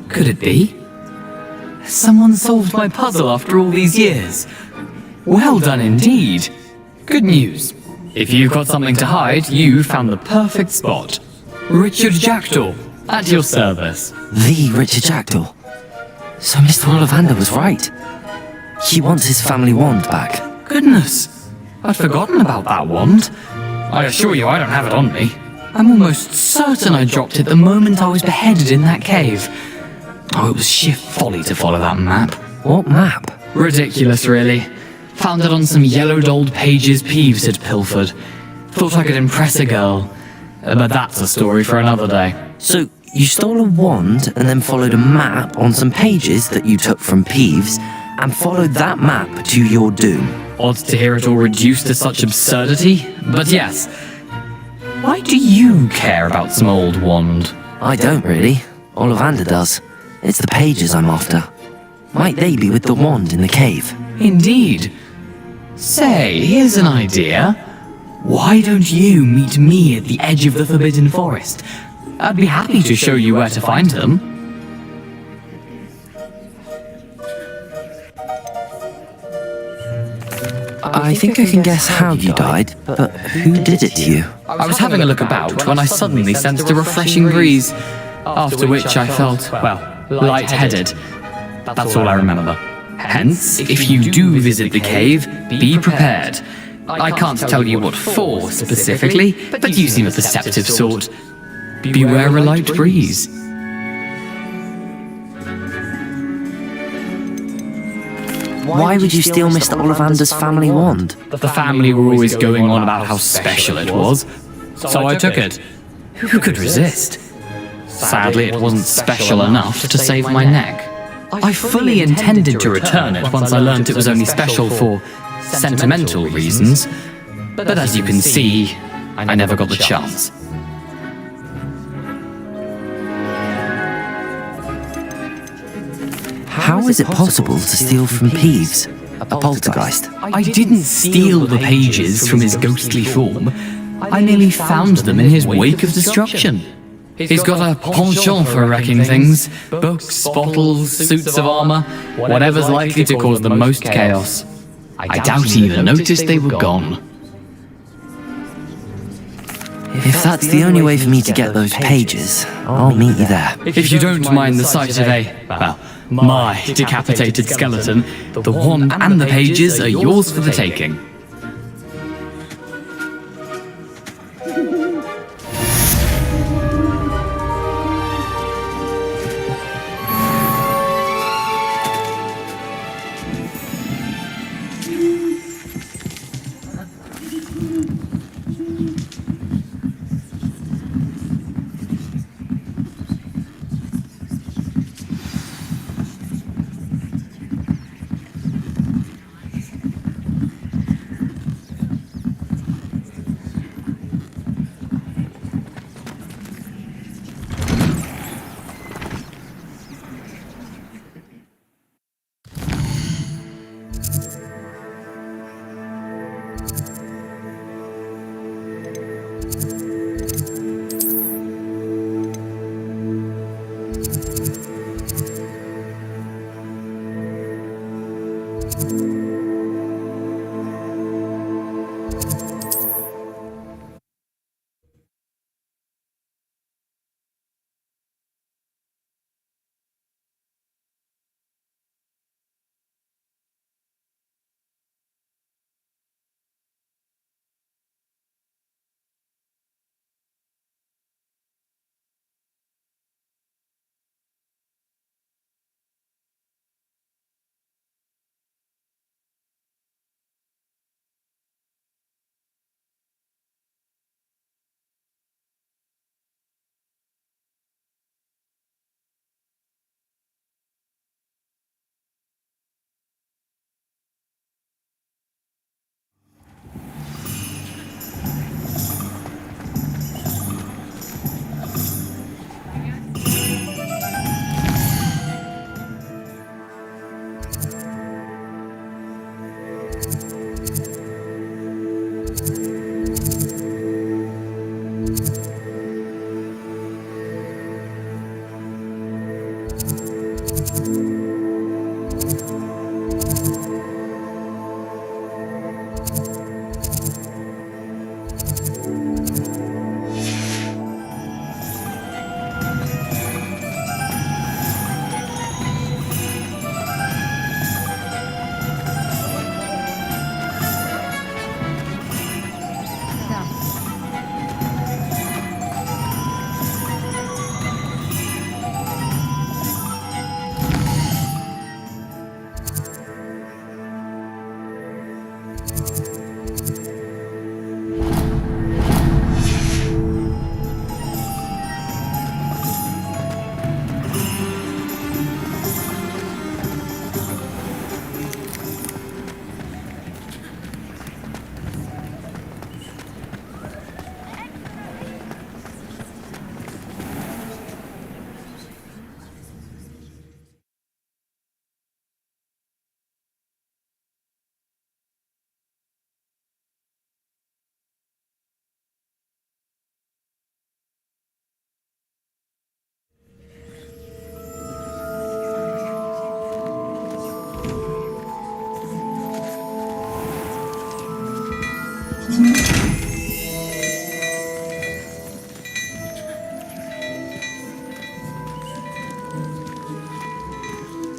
Could it be? Someone solved my puzzle after all these years. Well done indeed. Good news. If you've got something to hide, you found the perfect spot. Richard Jackdaw, At your service. The Richard Jackdaw. So Mr. Ollivander was right. He wants his family wand back. Goodness, I'd forgotten about that wand. I assure you I don't have it on me. I'm almost certain I dropped it the moment I was beheaded in that cave. Oh, it was sheer folly to follow that map. What map? Ridiculous, really. Found it on some yellowed old pages Peeves had pilfered. Thought I could impress a girl. But that's a story for another day. So, you stole a wand and then followed a map on some pages that you took from Peeves and followed that map to your doom. Odd to hear it all reduced to such absurdity, but yes. Why do you care about some old wand? I don't really. Ollivander does. It's the pages I'm after. Might they be with the wand in the cave? Indeed. Say, here's an idea. Why don't you meet me at the edge of the Forbidden Forest? I'd be happy to show you where to find them. I think I can guess how you died, but who did it to you? I was having a look about when I suddenly sensed a refreshing breeze, after which I felt, well, lightheaded. That's all I remember. Hence, if you do visit the cave, be prepared. I can't tell you what for specifically, but you seem a perceptive sort. Beware a light breeze. Why would you steal Mr. Ollivander's family wand? The family were always going on about how special it was, so I took it. Who could resist? Sadly, it wasn't special enough to save my neck. I fully intended to return it once I learned it was only special for sentimental reasons, but as you can see, I never got the chance. How is it possible to steal from Peeves, a poltergeist? I didn't steal the pages from his ghostly form. I merely found them in his wake of destruction. He's got a penchant for wrecking things. Books, bottles, suits of armor, whatever's likely to cause the most chaos. I doubt he even noticed they were gone. If that's the only way for me to get those pages, I'll meet you there. If you don't mind the sight of my decapitated skeleton, the wand and the pages are yours for the taking.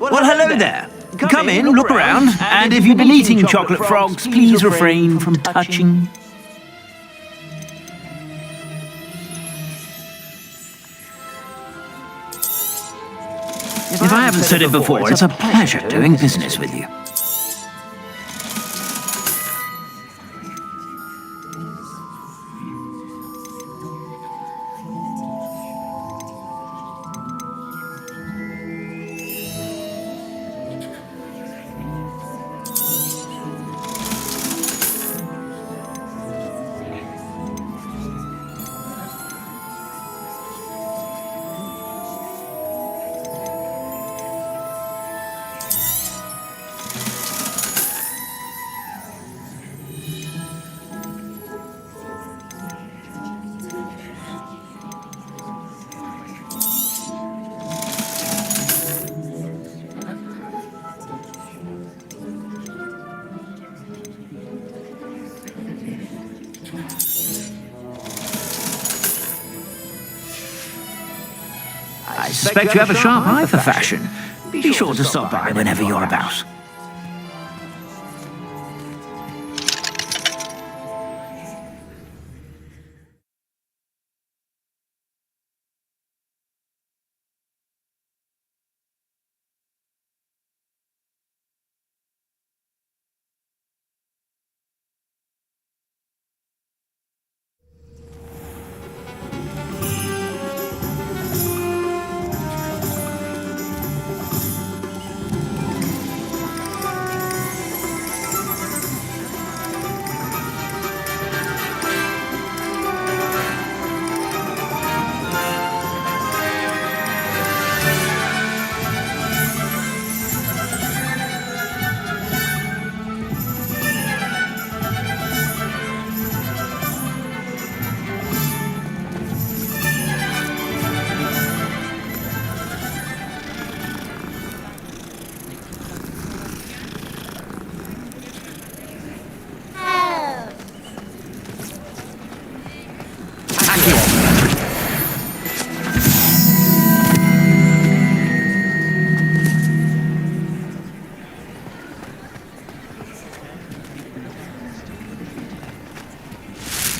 Well, hello there. Come in, look around, and if you've been eating chocolate frogs, please refrain from touching. If I haven't said it before, it's a pleasure doing business with you. I suspect you have a sharp eye for fashion. Be sure to stop by whenever you're about.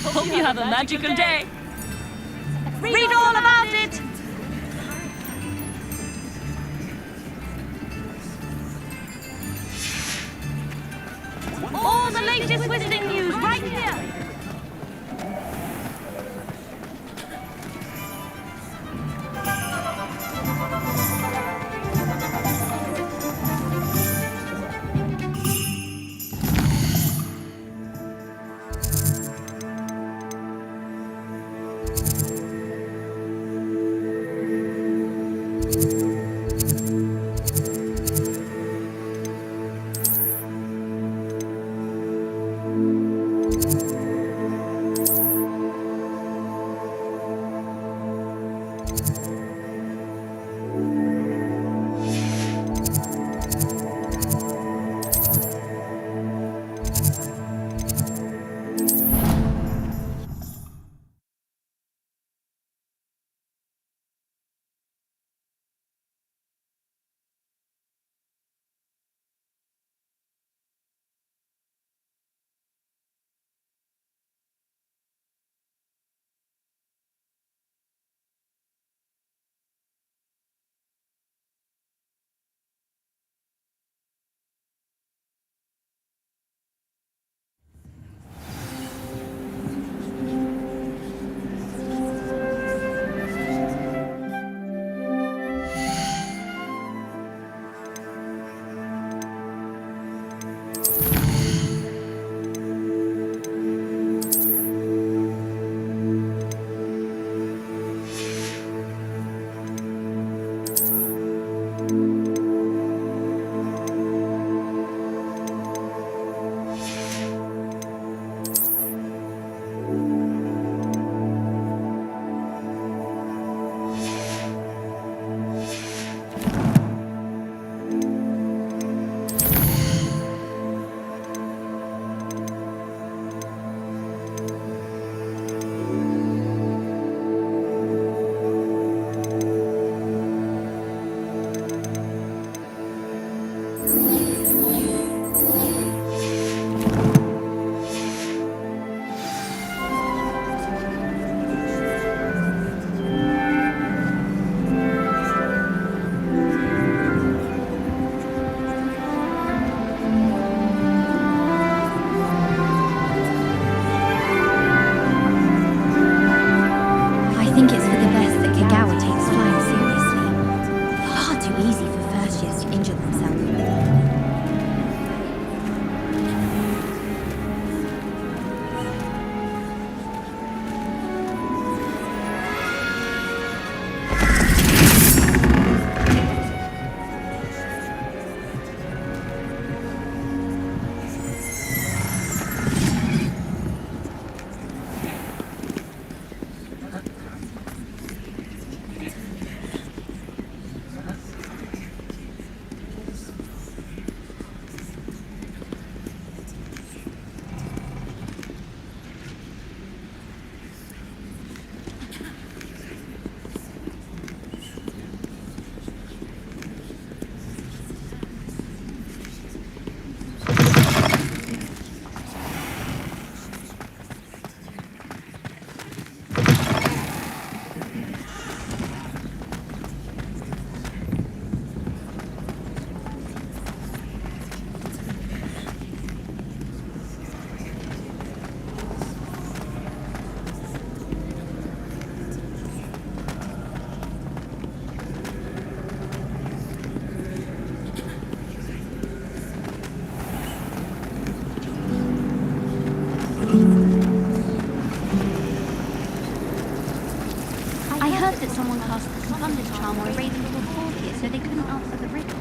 Hope you have a magical day. Read all about it. All the latest Wizarding news right here. heard that someone cast a thunder charm or a raven to a fall here, so they couldn't answer the riddle.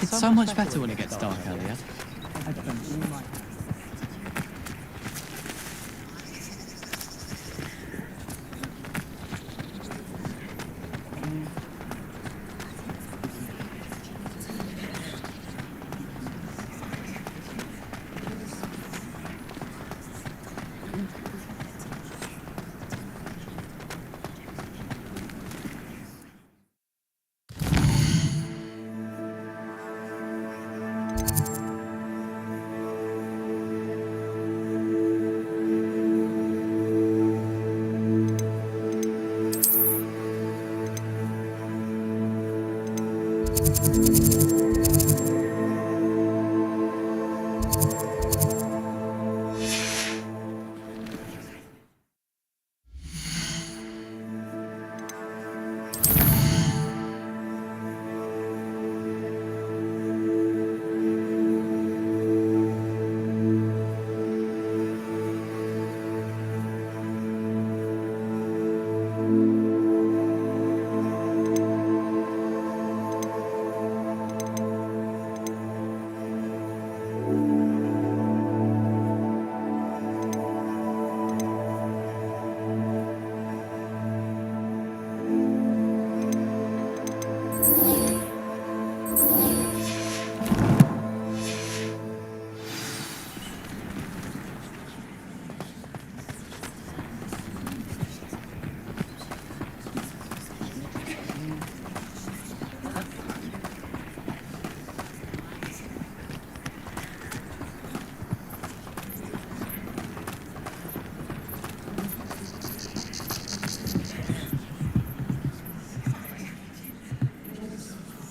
It's so much better when it gets dark, Elliot.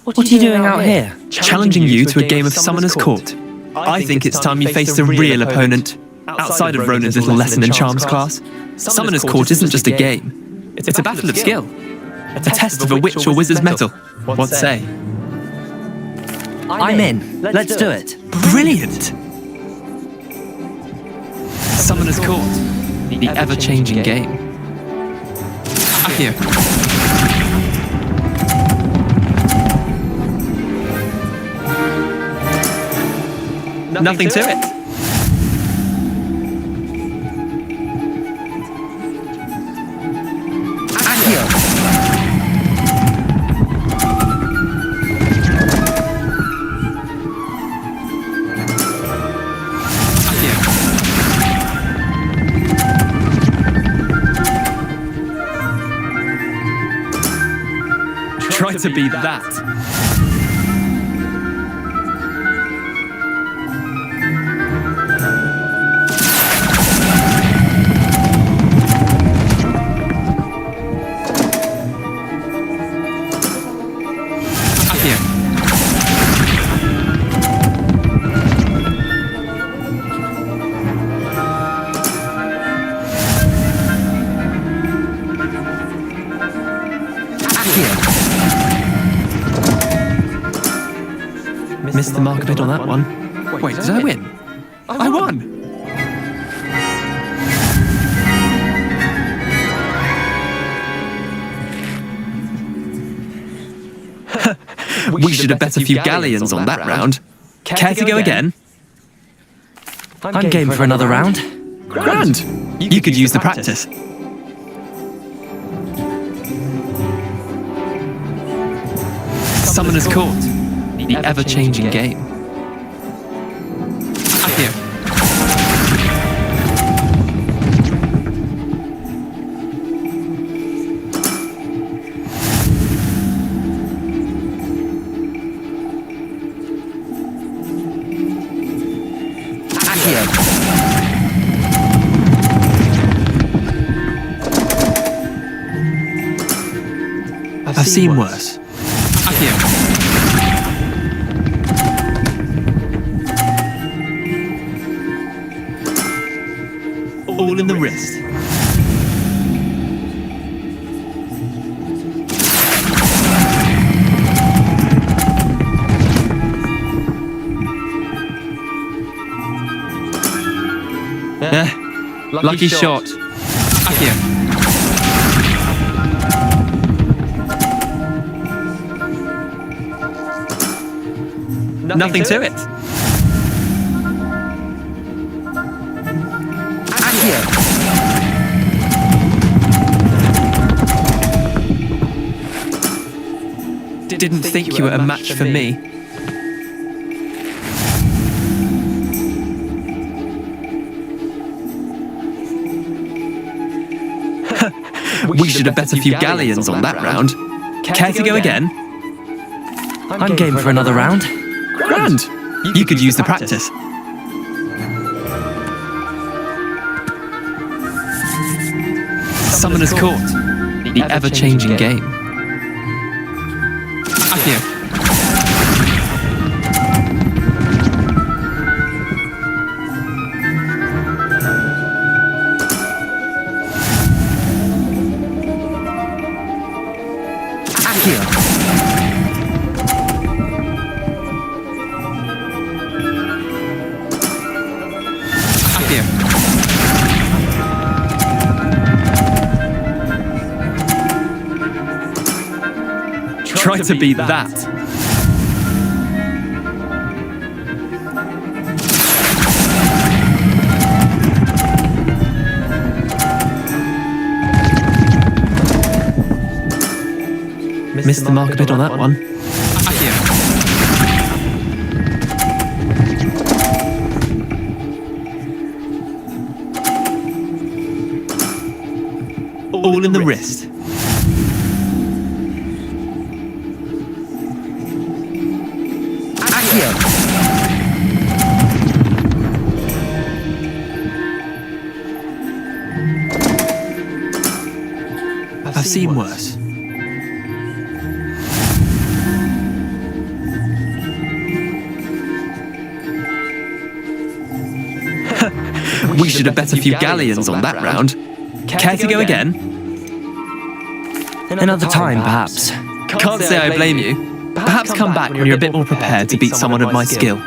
What are you doing out here? Challenging you to a game of Summoner's Court. I think it's time you faced a real opponent, outside of Ronan's little lesson in charms class. Summoner's Court isn't just a game. It's a battle of skill. A test of a witch or wizard's mettle. What say? I'm in. Let's do it. Brilliant! Summoner's Court. The ever-changing game. Here. Nothing to it. Try to be that. Here. Missed the mark a bit on that one. Wait, did I win? I won! We should have bet a few galleons on that round. Care to go again? I'm game for another round. Grand! You could use the practice. Summoner's Court. The ever-changing game. Accio. I've seen worse. Accio. All in the wrist. Lucky shot. Accio. Nothing to it. Didn't think you were a match for me. We should have bet a few galleons on that round. Care to go again? I'm game for another round. Grand! You could use the practice. Summoner's Court. The ever-changing game. Accio. Try to beat that. Missed the mark a bit on that one. All in the wrist. I've seen worse. We should have bet a few galleons on that round. Care to go again? Another time, perhaps. Can't say I blame you. Perhaps come back when you're a bit more prepared to beat someone of my skill.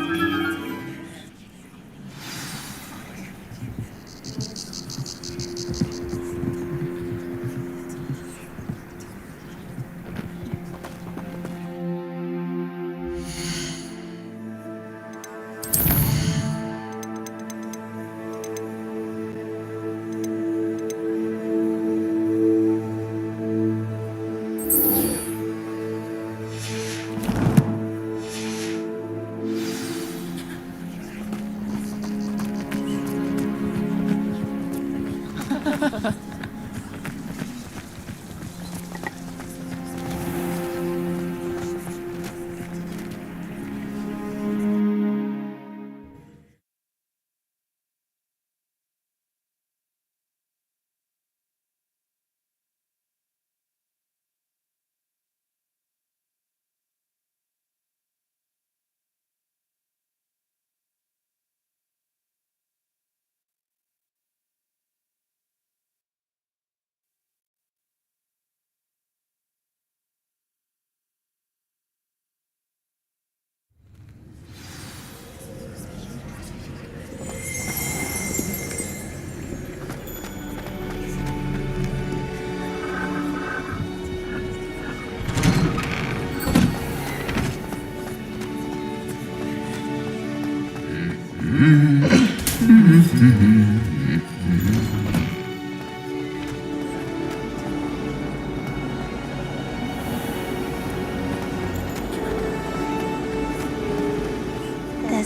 There's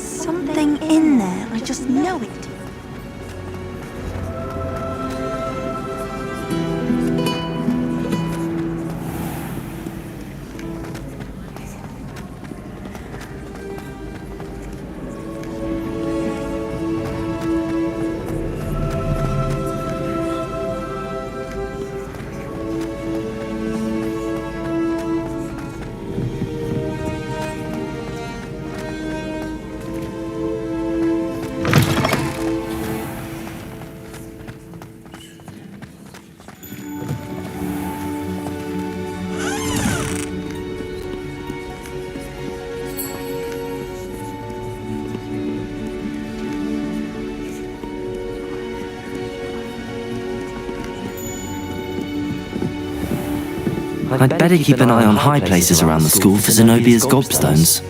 something in there, I just know it. I'd better keep an eye on high places around the school for Zenobia's gobstones.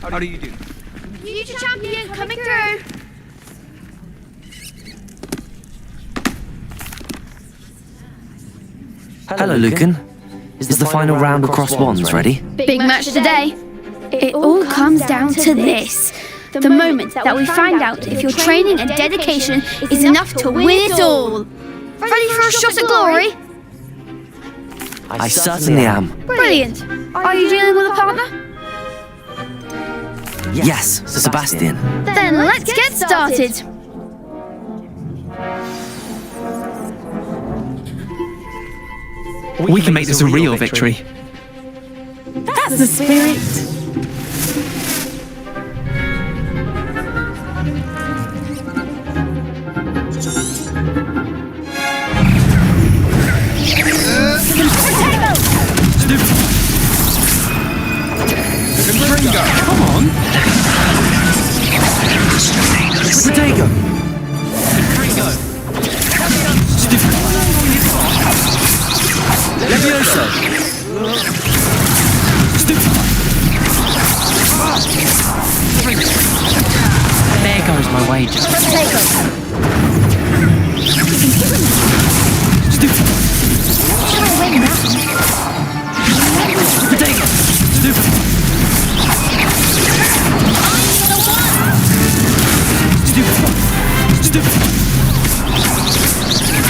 How do you do? Future champion coming through. Hello, Lucan. Is the final round of cross wands ready? Big match today. It all comes down to this. The moment that we find out if your training and dedication is enough to win it all. Ready for a shot at glory? I certainly am. Brilliant. Are you dealing with a partner? Yes, Sebastian. Then let's get started. We can make this a real victory. That's the spirit. Come on! Protego! Levioso! There goes my wages.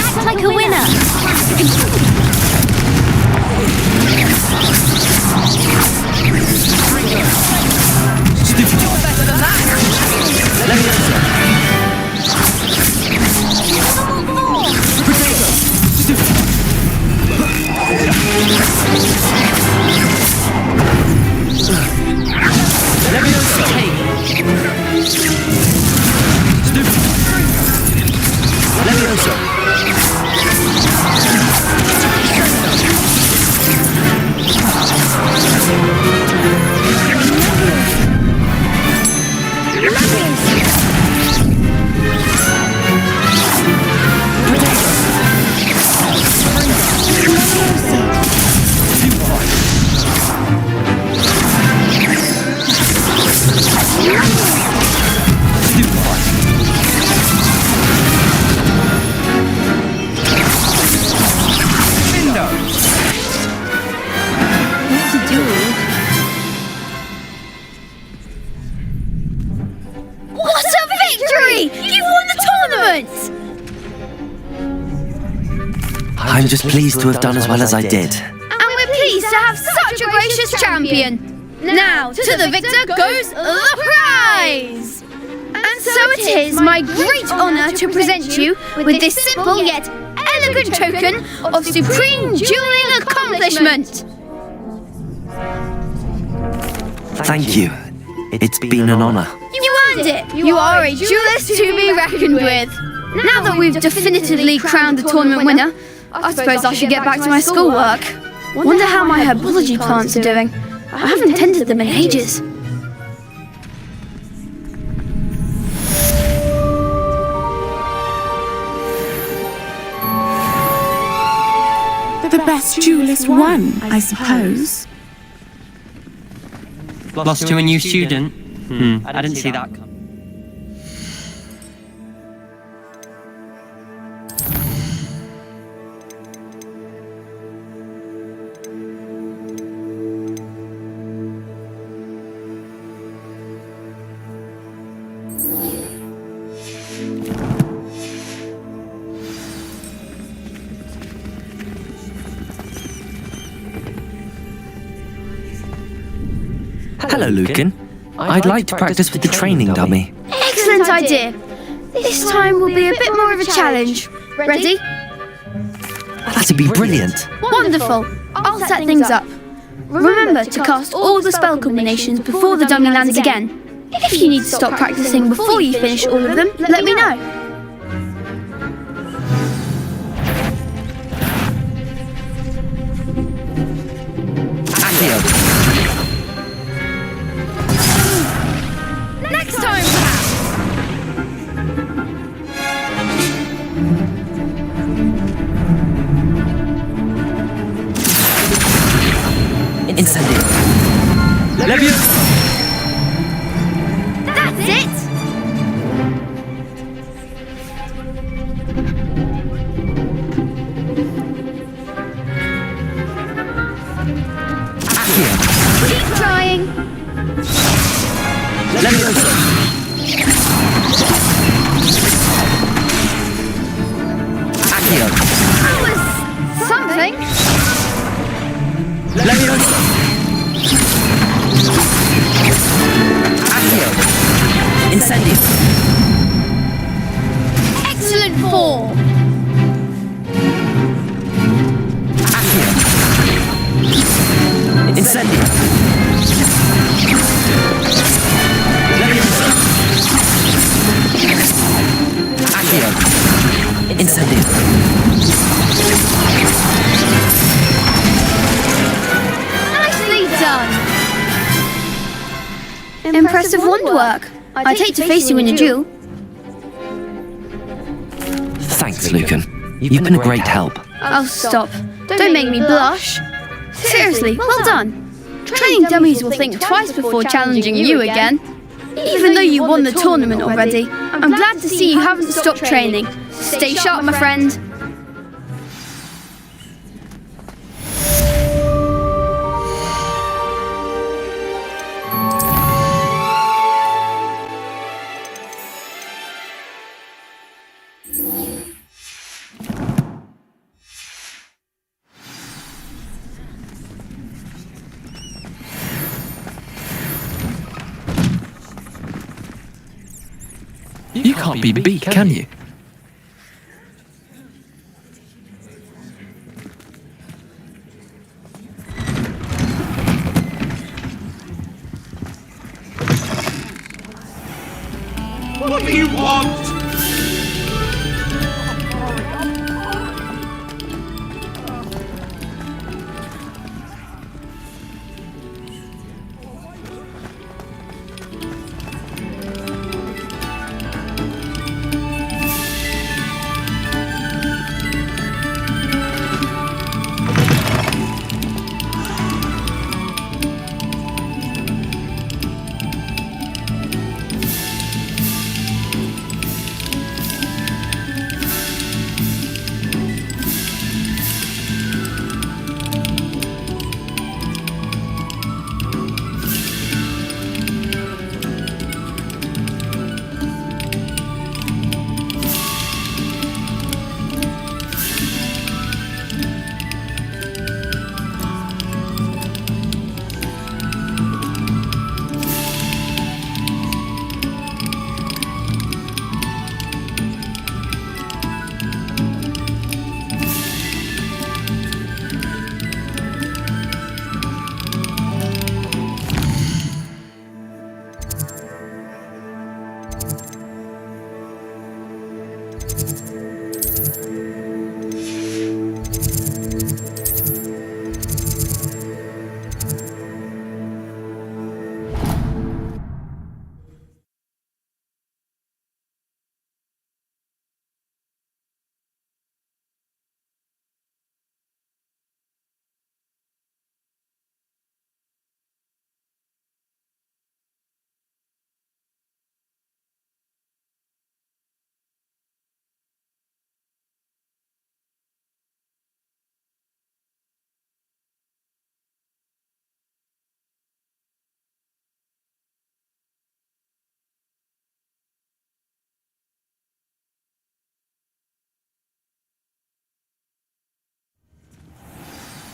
Act like a winner. What a victory! You won the tournament! I'm just pleased to have done as well as I did. And we're pleased to have such a gracious champion. Now, to the victor goes the prize! And so it is my great honour to present you with this simple yet elegant token of supreme dueling accomplishment. Thank you. It's been an honor. You earned it! You are a duelist to be reckoned with. Now that we've definitively crowned the tournament winner, I suppose I should get back to my schoolwork. Wonder how my herbology plants are doing. I haven't tended them in ages. The best duelist won, I suppose. Lost to a new student? I didn't see that coming. Hello, Lucan. I'd like to practice with the training dummy. Excellent idea. This time will be a bit more of a challenge. Ready? That'd be brilliant. Wonderful. I'll set things up. Remember to cast all the spell combinations before the dummy lands again. If you need to stop practicing before you finish all of them, let me know. Next time, Incendio. Levioso! That was something. Leviosa. Accio. Incendio. Excellent form. Accio. Incendio. Leviosa. Accio. Incendio. Nicely done. Impressive wand work. I'd hate to face you in a duel. Thanks, Lucan. You've been a great help. Oh, stop. Don't make me blush. Seriously, well done. Training dummies will think twice before challenging you again. Even though you won the tournament already, I'm glad to see you haven't stopped training. Stay sharp, my friend. You can't be beat, can you? What do you want?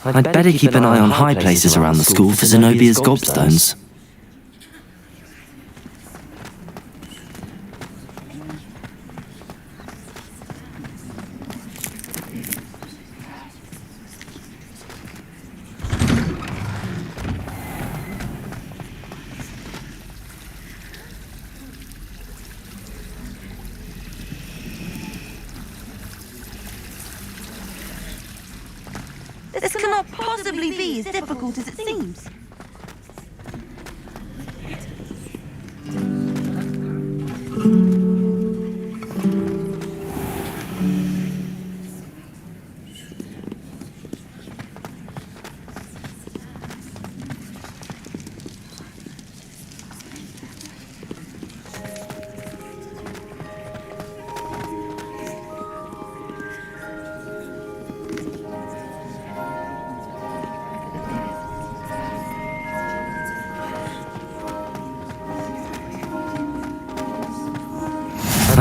I'd better keep an eye on high places around the school for Zenobia's gobstones. This cannot possibly be as difficult as it seems.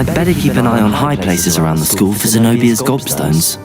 I'd better keep an eye on high places around the school for Zenobia's gobstones.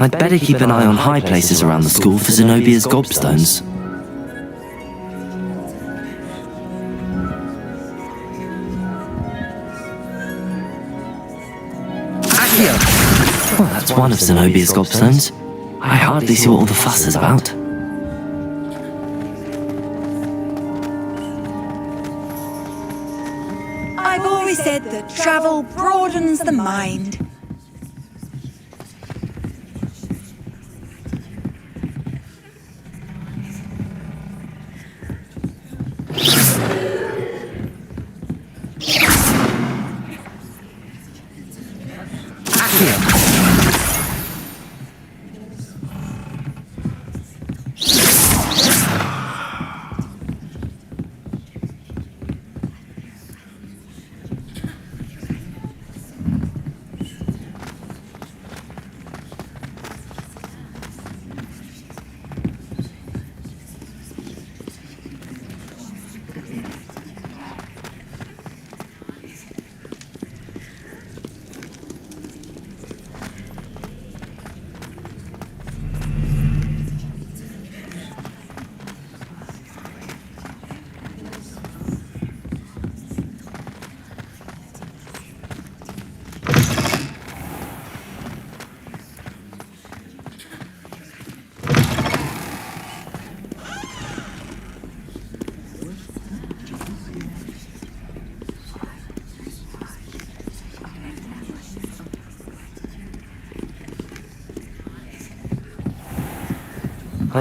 I'd better keep an eye on high places around the school for Zenobia's gobstones. Well, that's one of Zenobia's gobstones. I hardly see what all the fuss is about. I've always said that travel broadens the mind.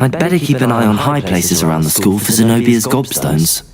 I'd better keep an eye on high places around the school for Zenobia's gobstones.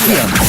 Accio!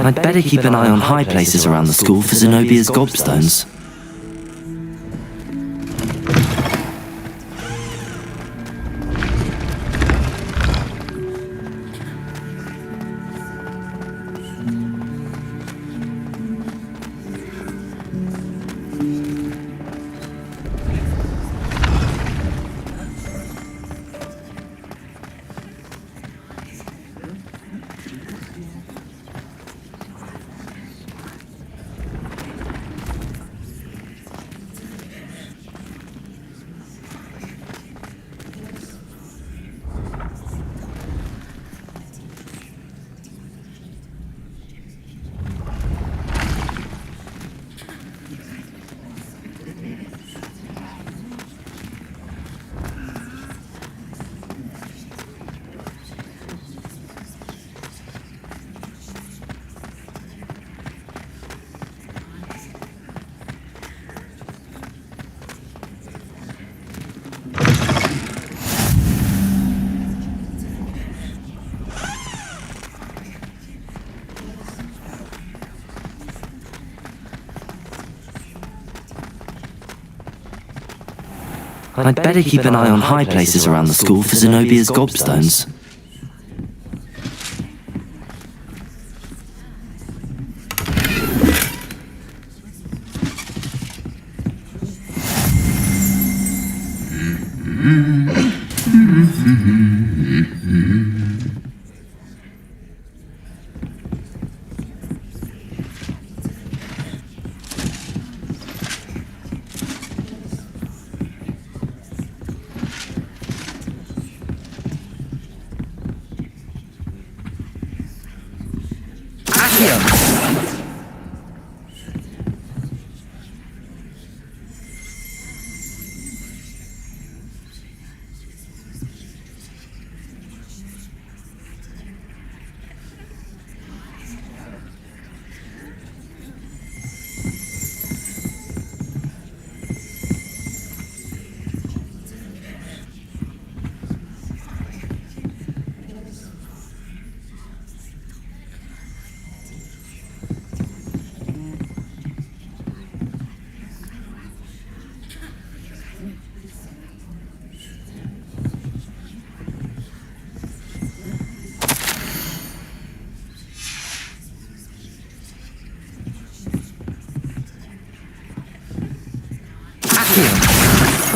I'd better keep an eye on high places around the school for Zenobia's gobstones. I'd better keep an eye on high places around the school for Zenobia's gobstones.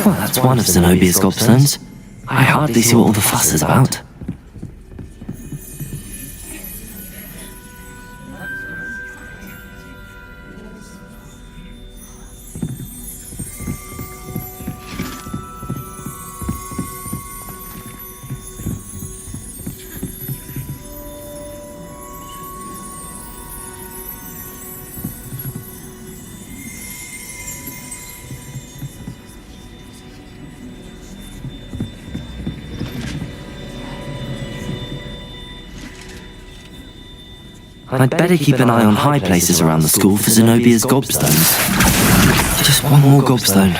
Well, that's one of Zenobia's gobstones. I hardly see what all the fuss is about. I'd better keep an eye on high places around the school for Zenobia's gobstones. Just one more gobstone.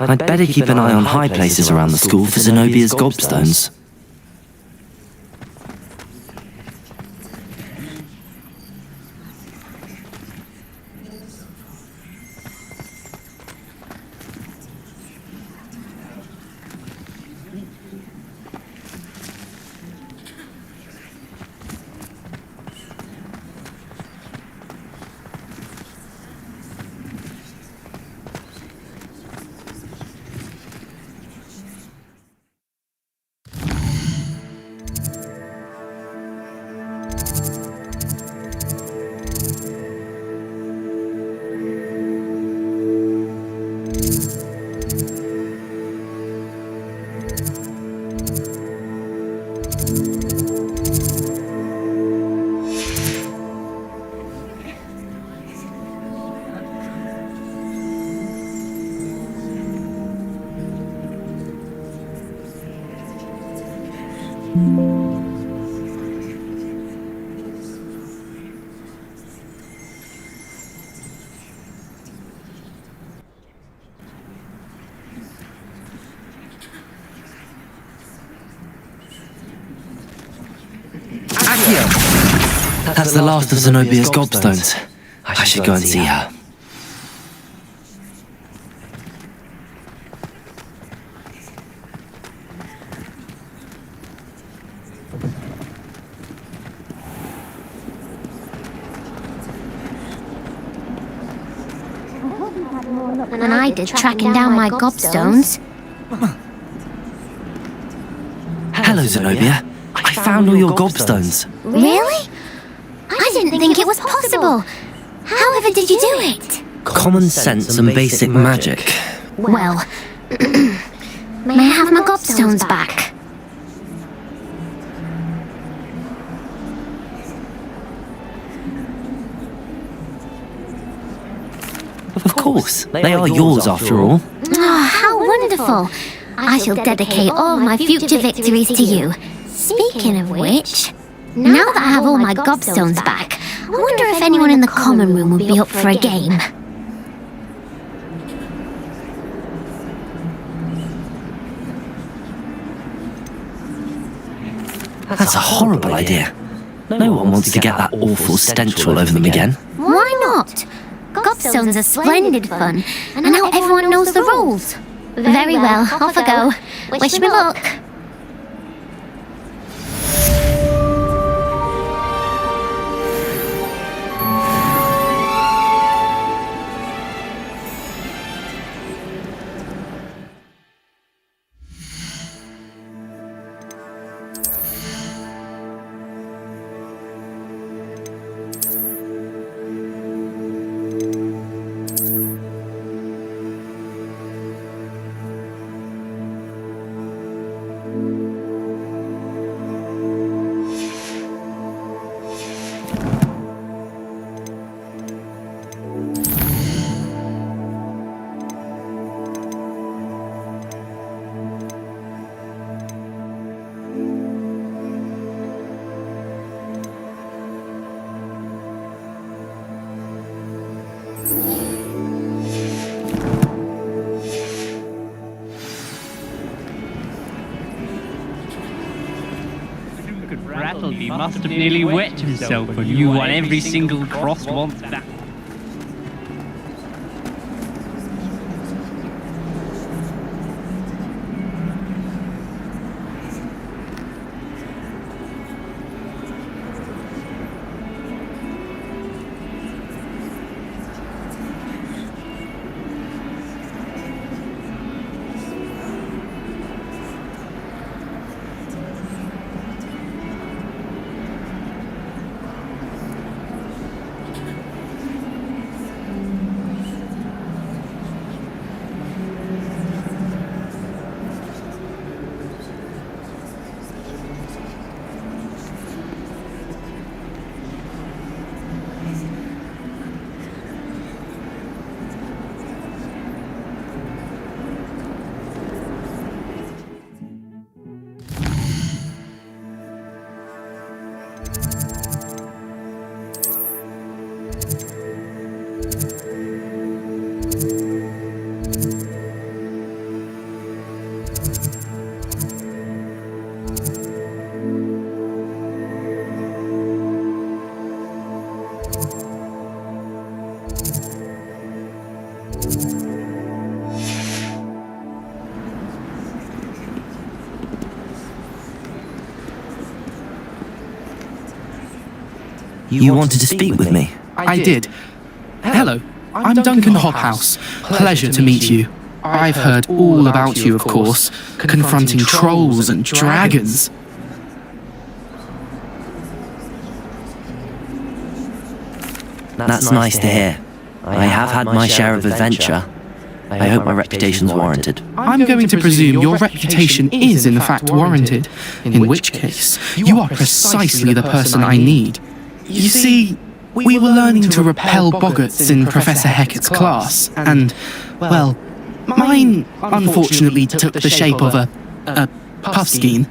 I'd better keep an eye on high places around the school for Zenobia's gobstones. That's the last of Zenobia's gobstones. I should go and see her. And I did tracking down my gobstones. Hello, Zenobia. I found all your gobstones. Really? I didn't think it was possible. However did you do it? Common sense and basic magic. Well, may I have my gobstones back? Of course. They are yours after all. Oh, how wonderful. I shall dedicate all my future victories to you. Speaking of which, now that I have all my gobstones back, I wonder if anyone in the common room would be up for a game. That's a horrible idea. No one wants to get that awful stench all over them again. Why not? Gobstones are splendid fun, and now everyone knows the rules. Very well, off I go. Wish me luck. Rattleby must have nearly wet himself when you won every single cross once back. You wanted to speak with me? I did. Hello, I'm Duncan Hobhouse. Pleasure to meet you. I've heard all about you, of course, confronting trolls and dragons. That's nice to hear. I have had my share of adventure. I hope my reputation's warranted. I'm going to presume your reputation is in fact warranted, in which case, you are precisely the person I need. You see, we were learning to repel boggarts in Professor Hecat's class, and, well, mine unfortunately took the shape of a puffskein.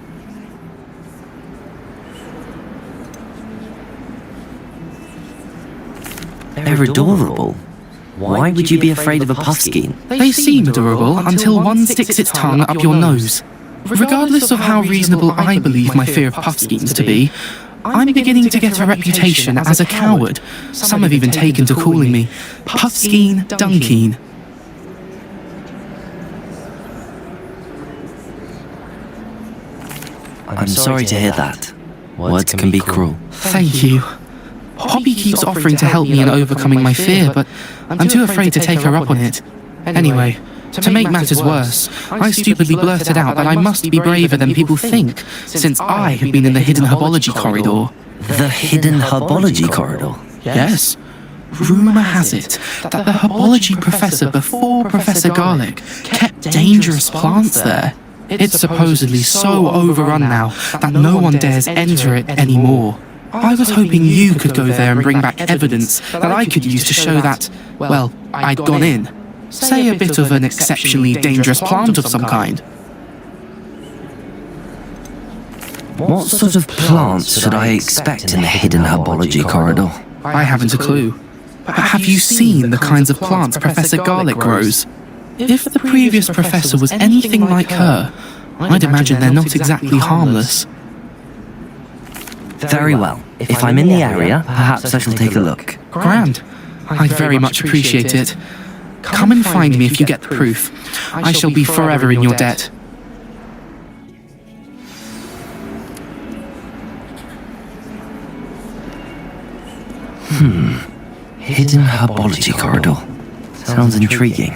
They're adorable. Why would you be afraid of a puffskein? They seem adorable until one sticks its tongue up your nose. Regardless of how reasonable I believe my fear of puffskeins to be, I'm beginning to get a reputation as a coward. Some have even taken to calling me Puffskein Dunkeen. I'm sorry to hear that. Words can be cruel. Thank you. Poppy keeps offering to help me in overcoming my fear, but I'm too afraid to take her up on it. Anyway, to make matters worse, I stupidly blurted out that I must be braver than people think, since I have been in the hidden herbology corridor. The hidden herbology corridor? Yes. Rumour has it that the herbology professor before Professor Garlic kept dangerous plants there. It's supposedly so overrun now that no one dares enter it anymore. I was hoping you could go there and bring back evidence that I could use to show that, well, I'd gone in. Say a bit of an exceptionally dangerous plant of some kind. What sort of plants should I expect in the hidden herbology corridor? I haven't a clue. But have you seen the kinds of plants Professor Garlic grows? If the previous professor was anything like her, I'd imagine they're not exactly harmless. Very well. If I'm in the area, perhaps I shall take a look. Grand. I'd very much appreciate it. Come and find me if you get the proof. I shall be forever in your debt. Hidden herbology corridor. Sounds intriguing.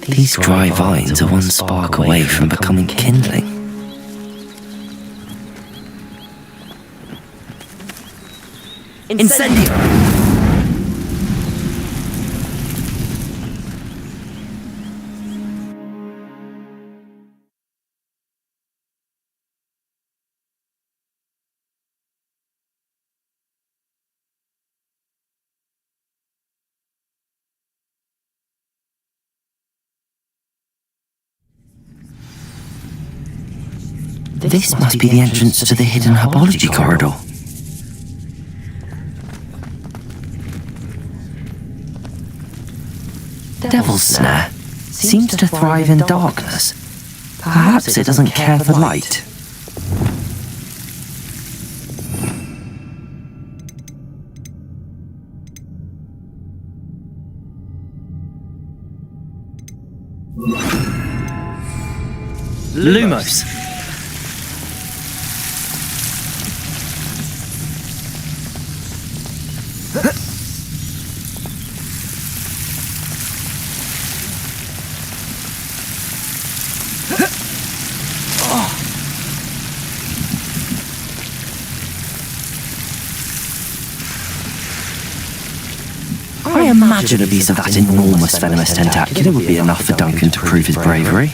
These dry vines are one spark away from becoming kindling. Incendio! This must be the entrance to the hidden herbology corridor. Devil's Snare seems to thrive in darkness. Perhaps it doesn't care for light. Lumos. I imagine a piece of that enormous venomous tentacular would be enough for Duncan to prove his bravery.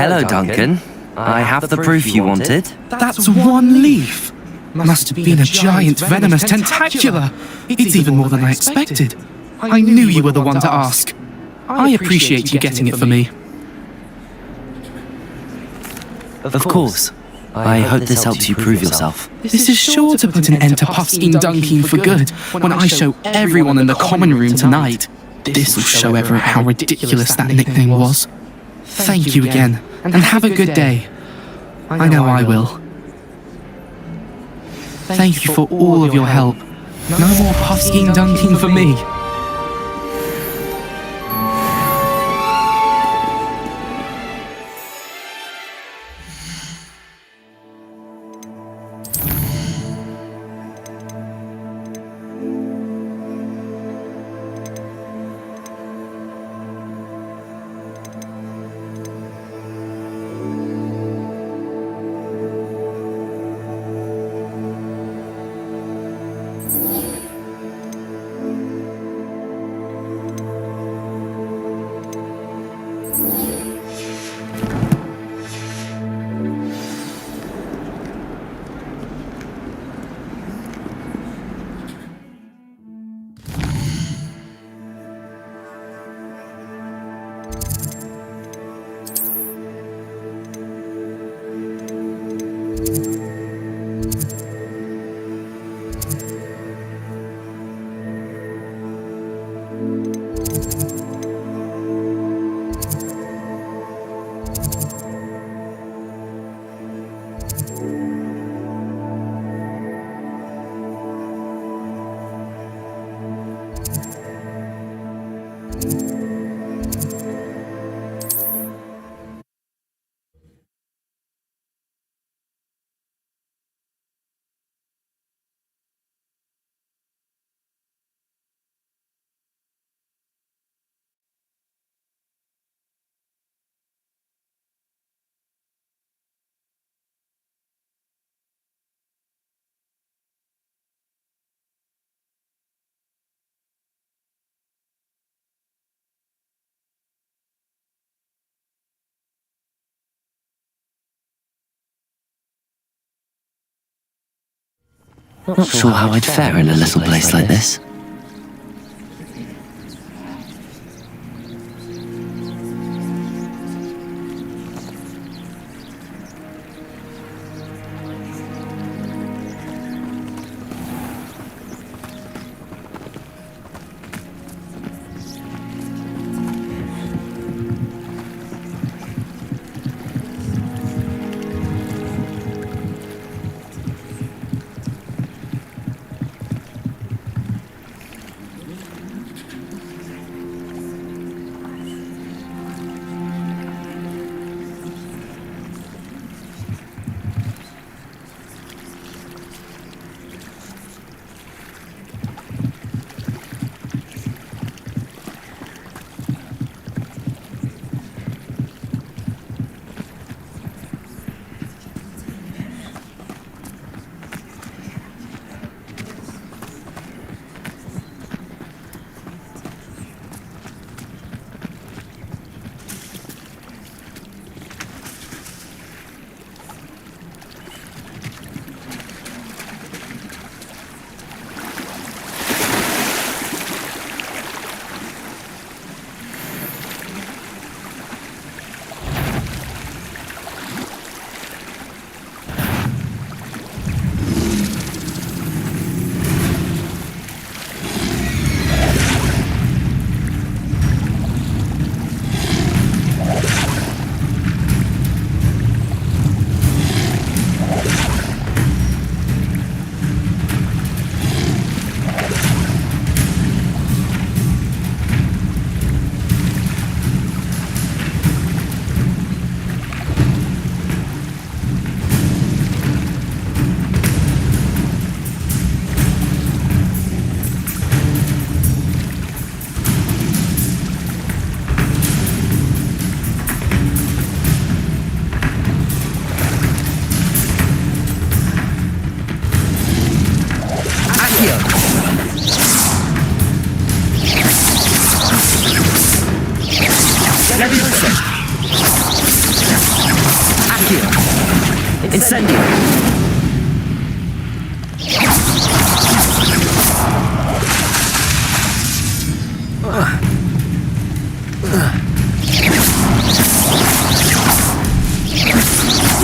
Hello, Duncan. I have the proof you wanted. That's one leaf. Must have been a giant venomous tentacula. It's even more than I expected. I knew you were the one to ask. I appreciate you getting it for me. Of course. I hope this helps you prove yourself. This is sure to put an end to Puffskein Dunking for good when I show everyone in the common room tonight. This will show Everett how ridiculous that nickname was. Thank you again, and have a good day. I know I will. Thank you for all of your help. No more Puffskein Dunking for me. Not sure how I'd fare in a little place like this. Incendio!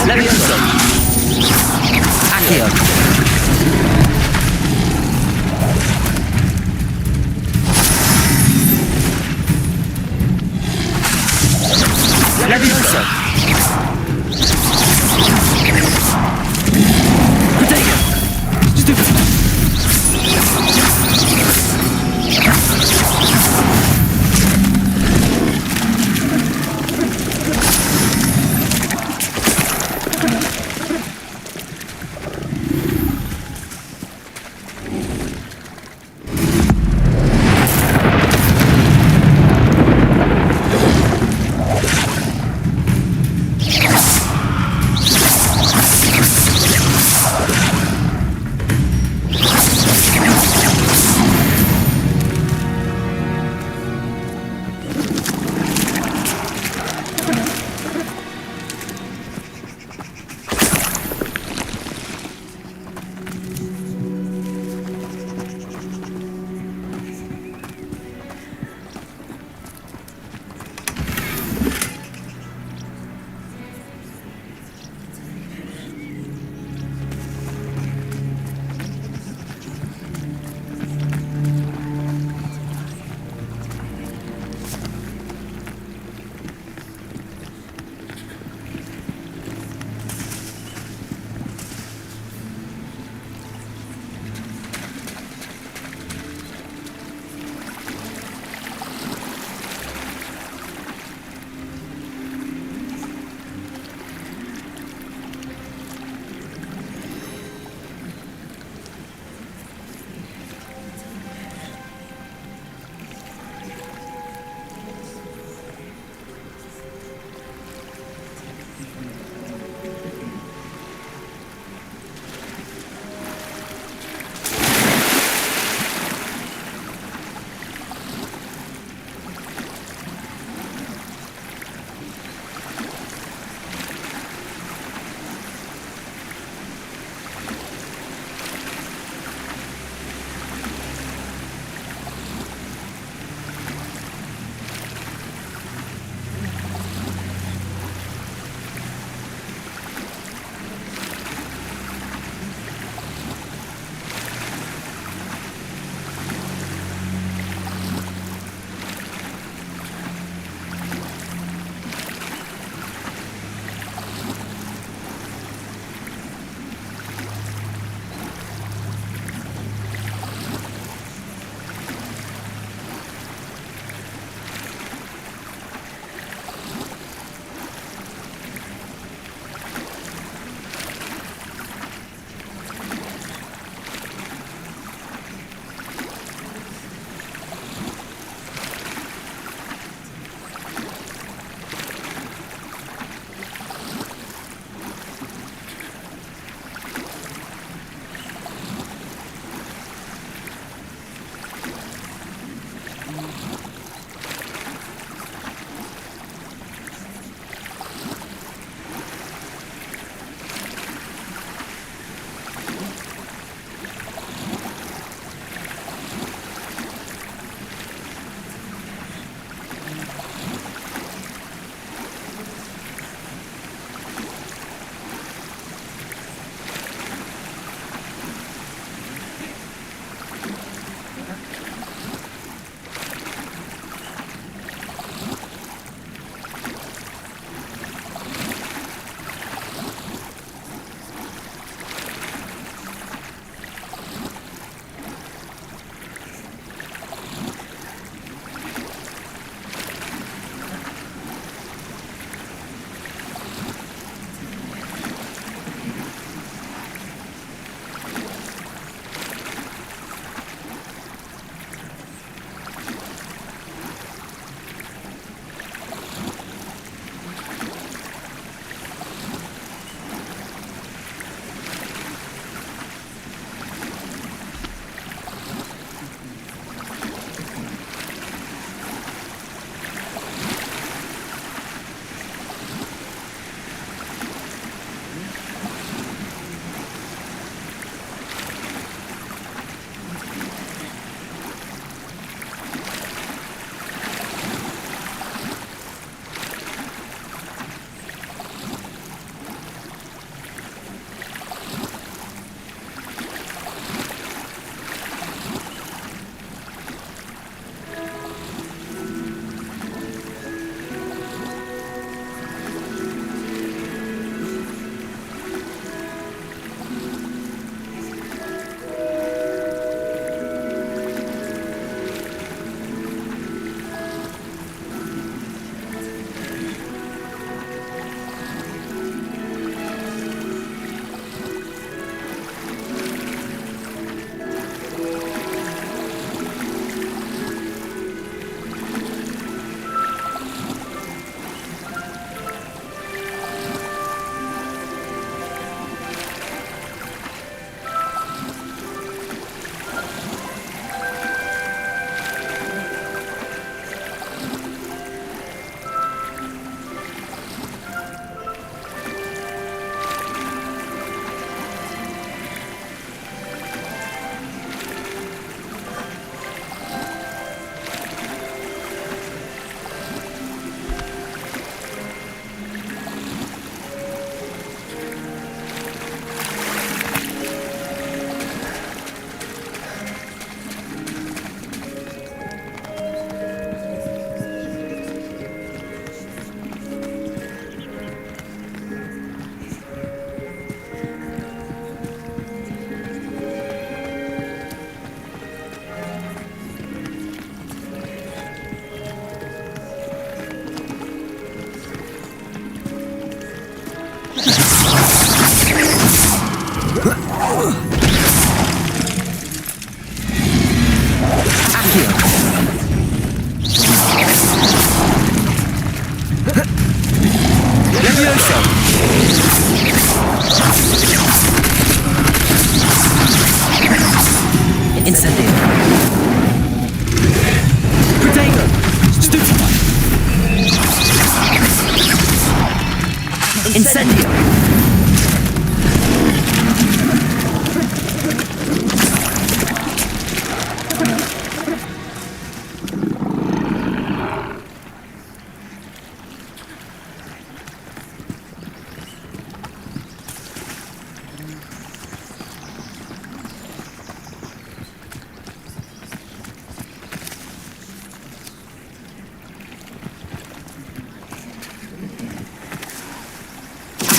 Levioso! Accio. Leviosa. Protego. Stupid.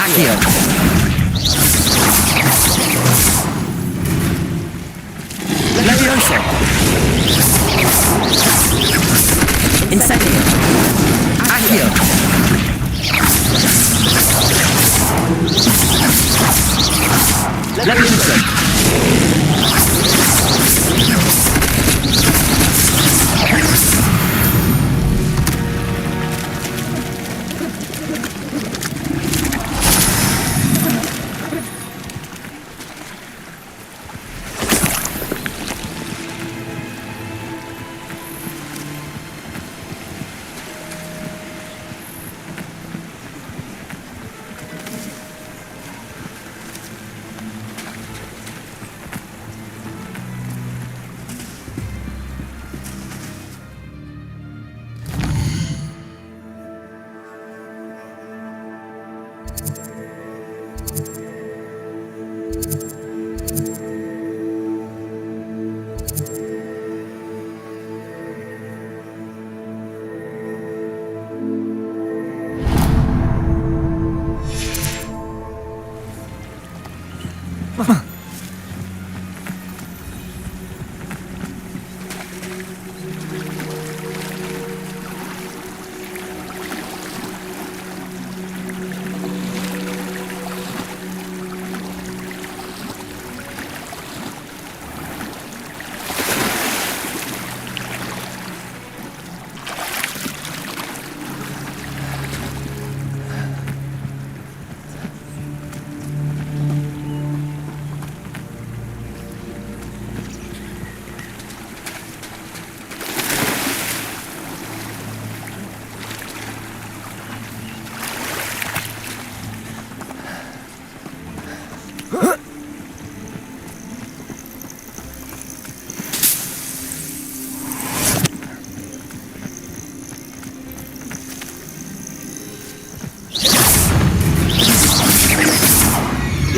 Accio. Levioso. Incendio. Accio. Levioso.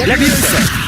Levioso.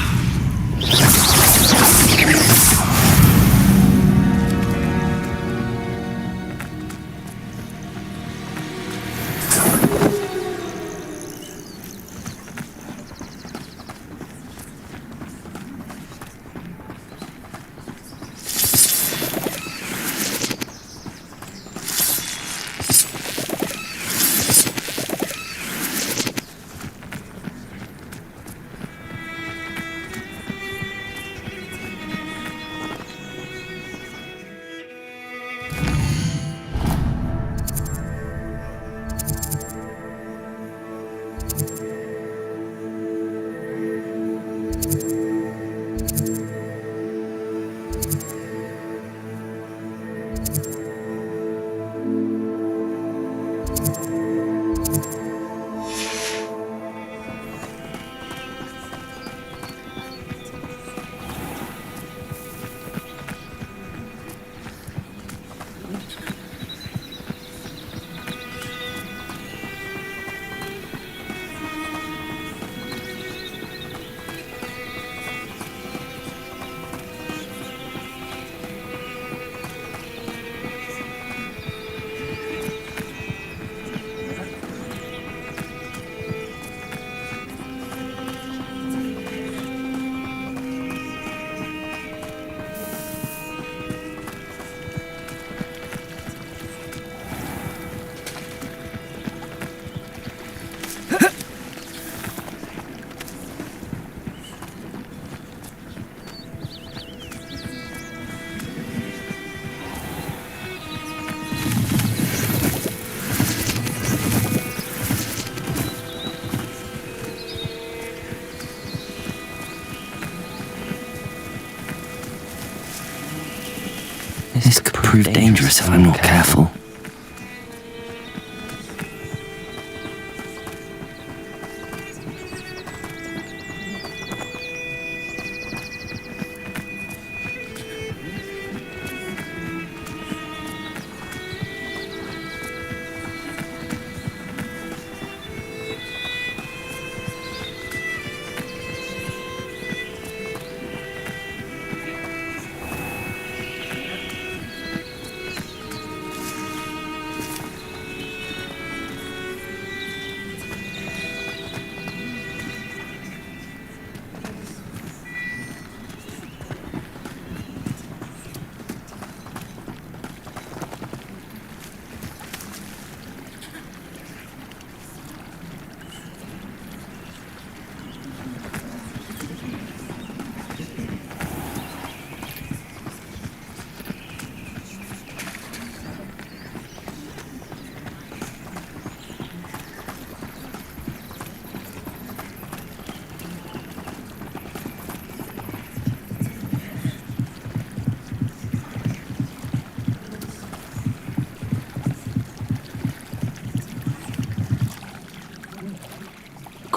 This could prove dangerous if I'm not careful.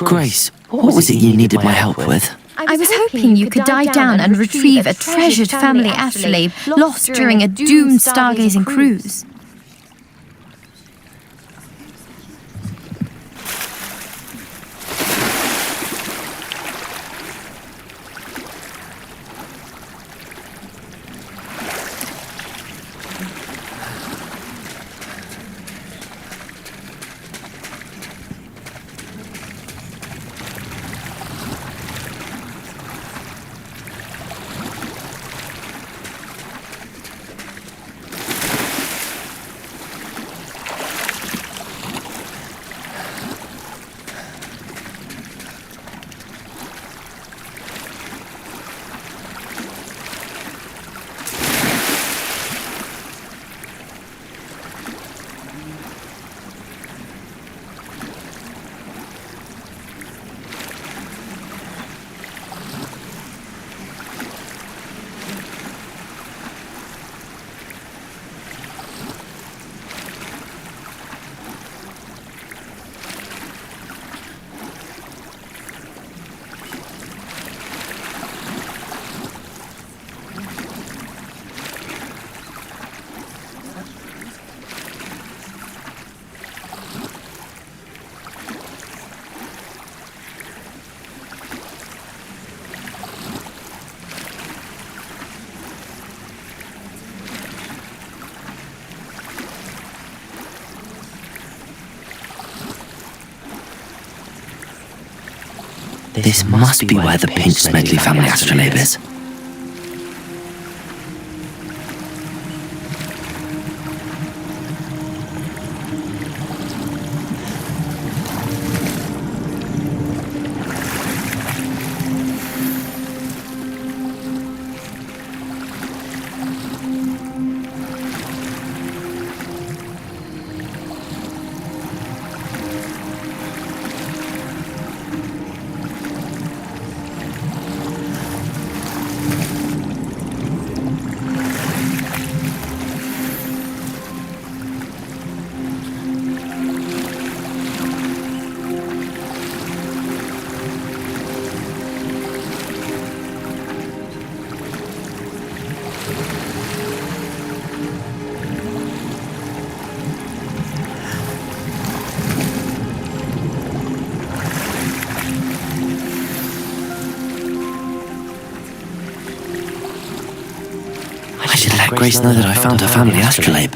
Grace, what was it you needed my help with? I was hoping you could dive down and retrieve a treasured family astrolabe lost during a doomed stargazing cruise. This must be where the Pinch Smedley family astrolabe is. I should let Grace know that I found her family astrolabe.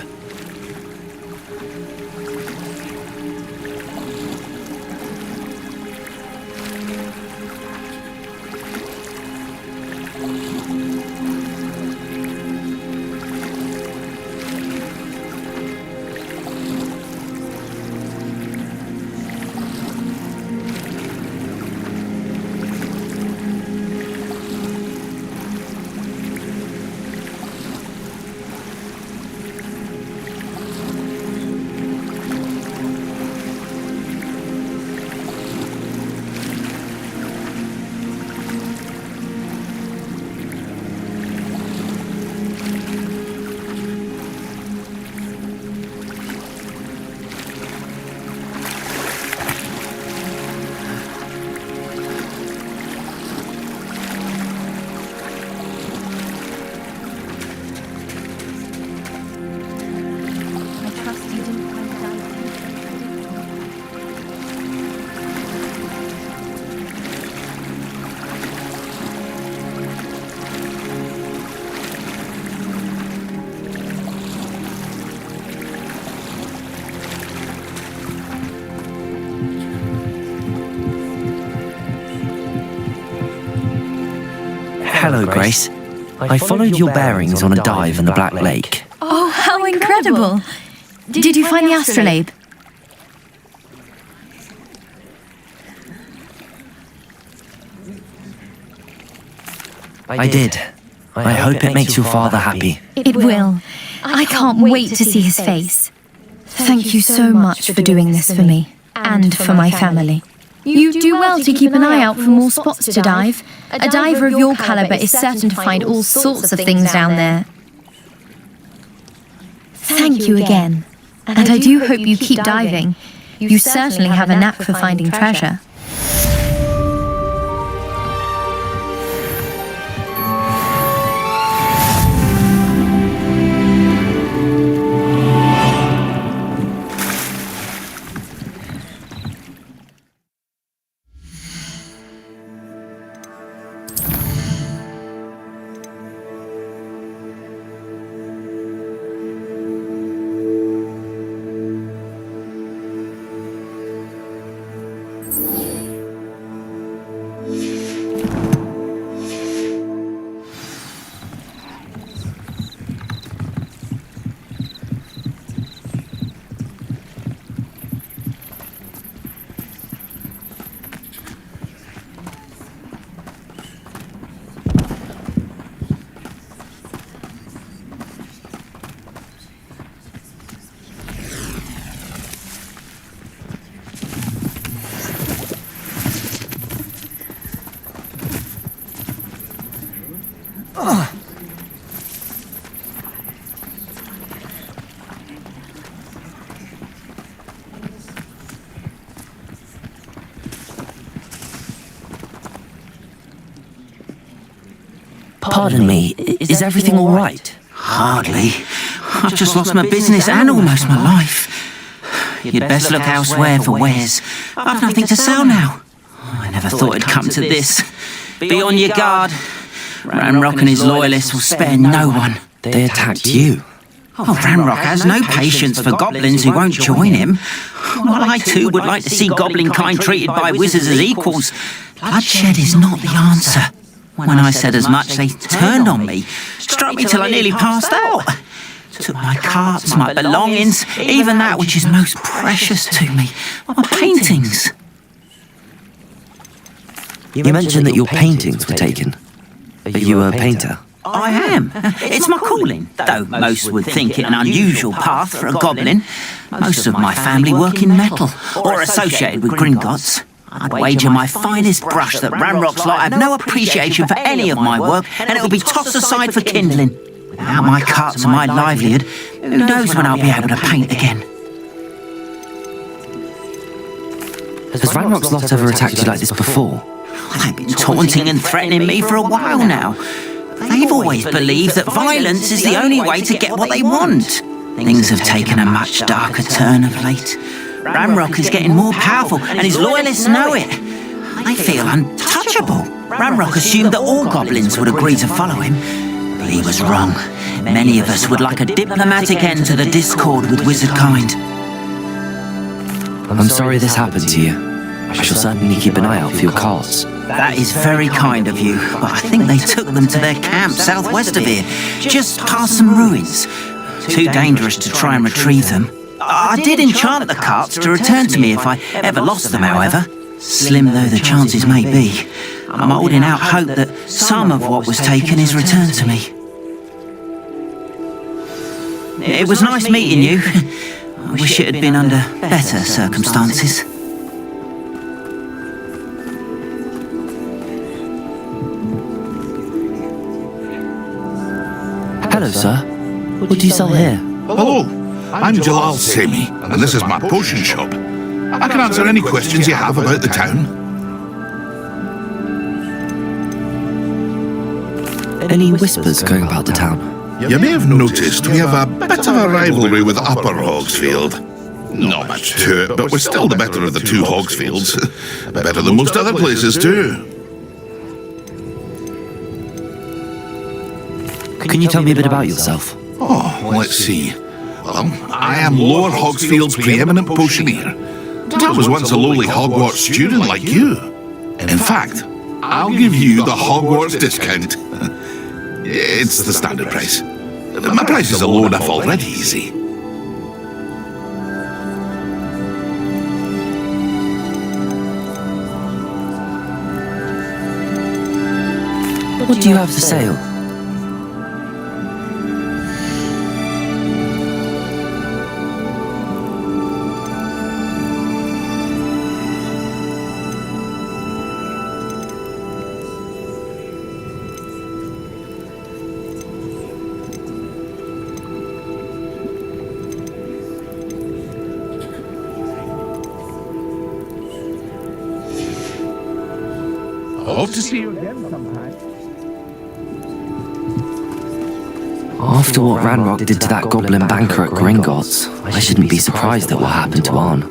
Hello, Grace. I followed your bearings on a dive in the Black Lake. Oh, how incredible! Did you find the astrolabe? I did. I hope it makes your father happy. It will. I can't wait to see his face. Thank you so much for doing this for me, and for my family. You do well to keep an eye out for more spots to dive. A diver of your caliber is certain to find all sorts of things down there. Thank you again, and I do hope you keep diving. You certainly have a knack for finding treasure. Pardon me, is everything all right? Hardly. I've just lost my business and almost my life. You'd best look elsewhere for wares. I've nothing to sell now. I never thought it'd come to this. Be on your guard. Ranrock and his loyalists will spare no one. They attacked you. Oh, Ranrock has no patience for goblins who won't join him. While I too would like to see goblin kind treated by wizards as equals, bloodshed is not the answer. When I said as much, they turned on me, struck me till I nearly passed out. Took my carts, my belongings, even that which is most precious to me, my paintings. You mentioned that your paintings were taken. Are you a painter? I am. It's my calling, though most would think it an unusual path for a goblin. Most of my family work in metal, or associated with Gringotts. I'd wager my finest brush that Ranrock's lot have no appreciation for any of my work, and it'll be tossed aside for kindling. Without my carts and my livelihood, who knows when I'll be able to paint again? Has Ranrock's lot ever attacked you like this before? They've been taunting and threatening me for a while now. They've always believed that violence is the only way to get what they want. Things have taken a much darker turn of late. Ranrock is getting more powerful, and his loyalists know it. They feel untouchable. Ranrock assumed that all goblins would agree to follow him. But he was wrong. Many of us would like a diplomatic end to the discord with wizard kind. I'm sorry this happened to you. I shall certainly keep an eye out for your carts. That is very kind of you, but I think they took them to their camp southwest of here, just past some ruins. Too dangerous to try and retrieve them. I did enchant the carts to return to me if I ever lost them, however. Slim though the chances may be, I'm holding out hope that some of what was taken is returned to me. It was nice meeting you. I wish it had been under better circumstances. Hello, sir. What do you sell here? Hello, I'm Jalal Semi, and this is my potion shop. I can answer any questions you have about the town. Any whispers going about the town? You may have noticed we have a bit of a rivalry with Upper Hogsfield. Not much to it, but we're still the better of the two Hogsfields. Better than most other places, too. Can you tell me a bit about yourself? Oh, let's see. Well, I am Lower Hogsfield's preeminent potioneer. I was once a lowly Hogwarts student like you. In fact, I'll give you the Hogwarts discount. It's the standard price. My prices are low enough already, you see. What do you have for sale? Hope to see you again sometime. After what Ranrock did to that goblin banker at Gringotts, I shouldn't be surprised at what happened to Arn.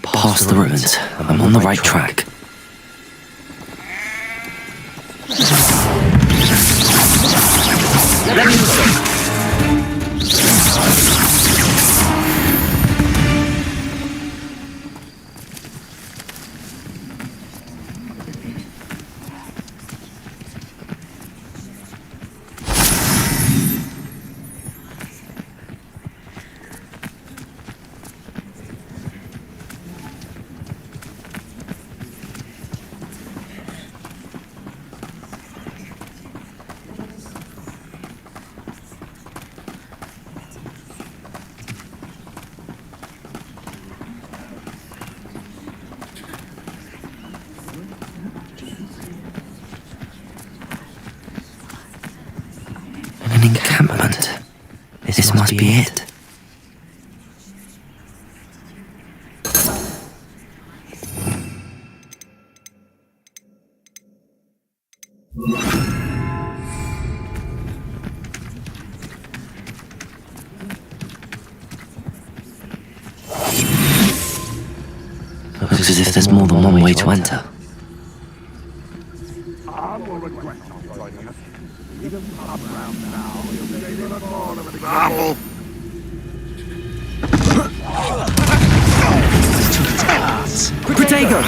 Past the ruins. I'm on the right track. An encampment. This must be it. Looks as if there's more than one way to enter. Protego!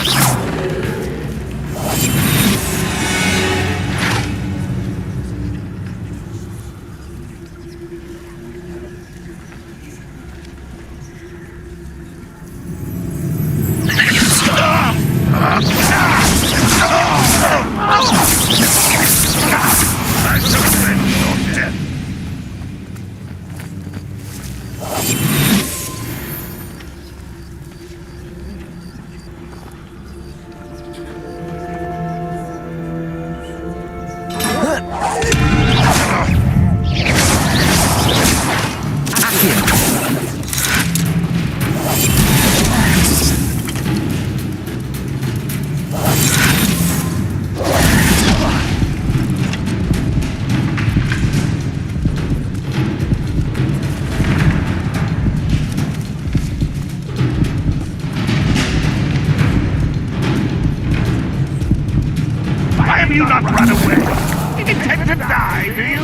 Why have you not run away? You intend to die, do you?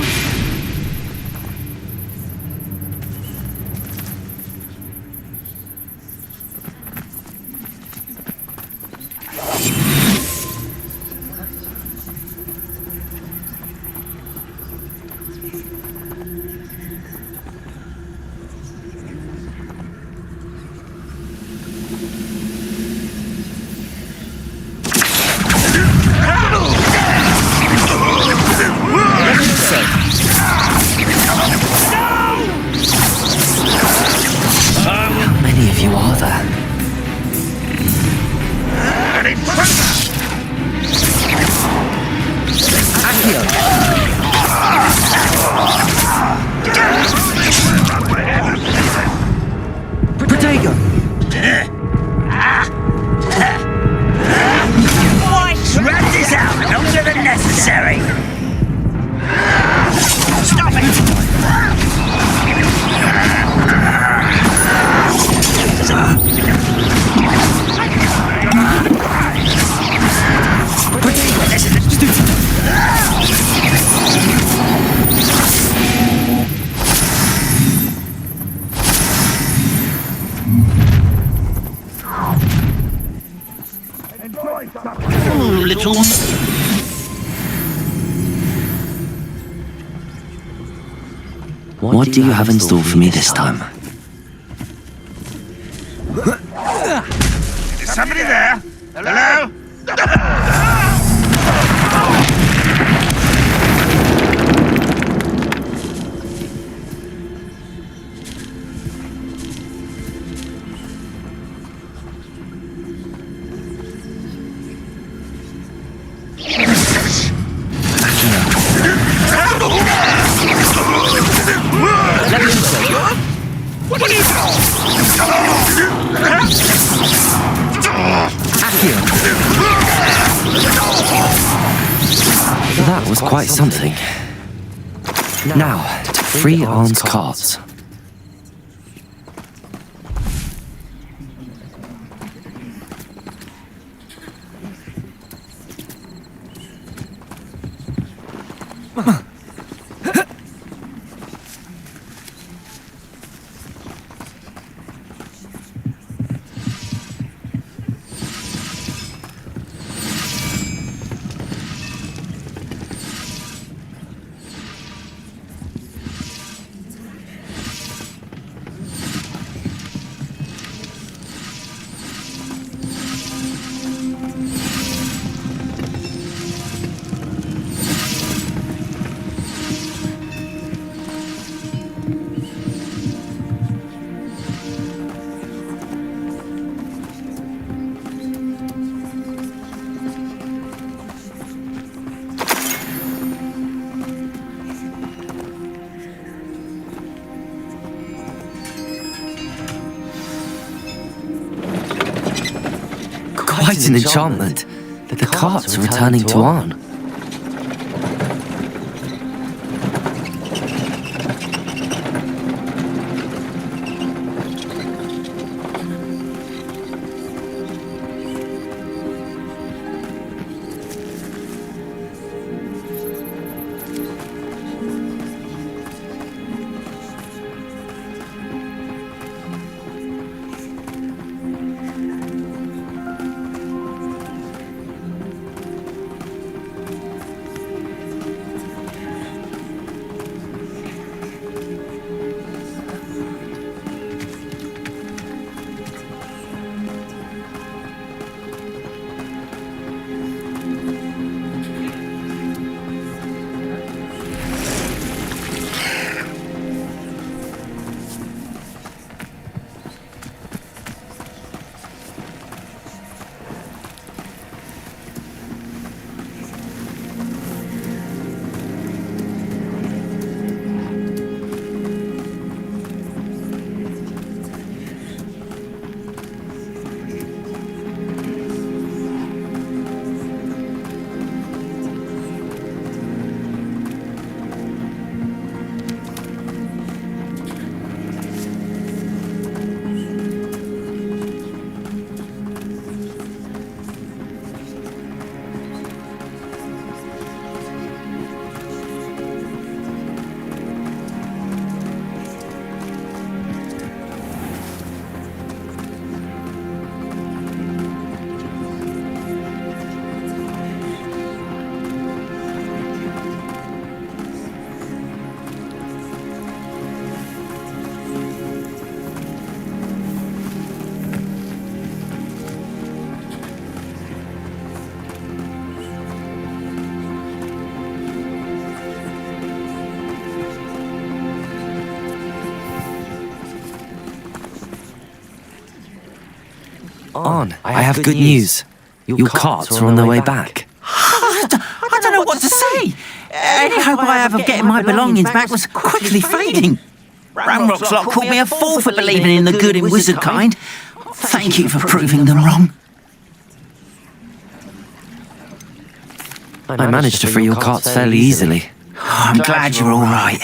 portals? What do you have in store for me this time? Is somebody there? Hello? That was quite something. Now, to free Arn's carts. Quite an enchantment. The carts are returning to Arn. Arn, I have good news. Your carts are on their way back. I don't know what to say. Any hope I have of getting my belongings back was quickly fading. Ramrock's lot called me a fool for believing in the good in wizard kind. Thank you for proving them wrong. I managed to free your carts fairly easily. I'm glad you're all right.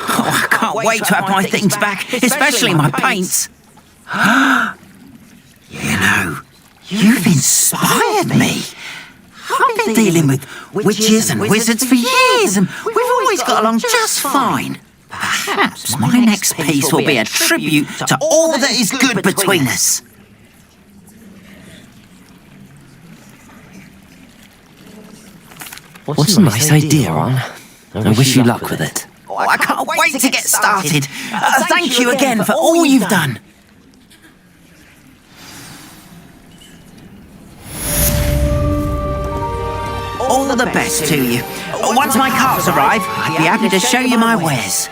I can't wait to have my things back, especially my paints. You know, you've inspired me. I've been dealing with witches and wizards for years, and we've always got along just fine. Perhaps my next piece will be a tribute to all that is good between us. What's a nice idea, Ron? I wish you luck with it. Oh, I can't wait to get started. Thank you again for all you've done. All the best to you. Once my carts arrive, I'd be happy to show you my wares.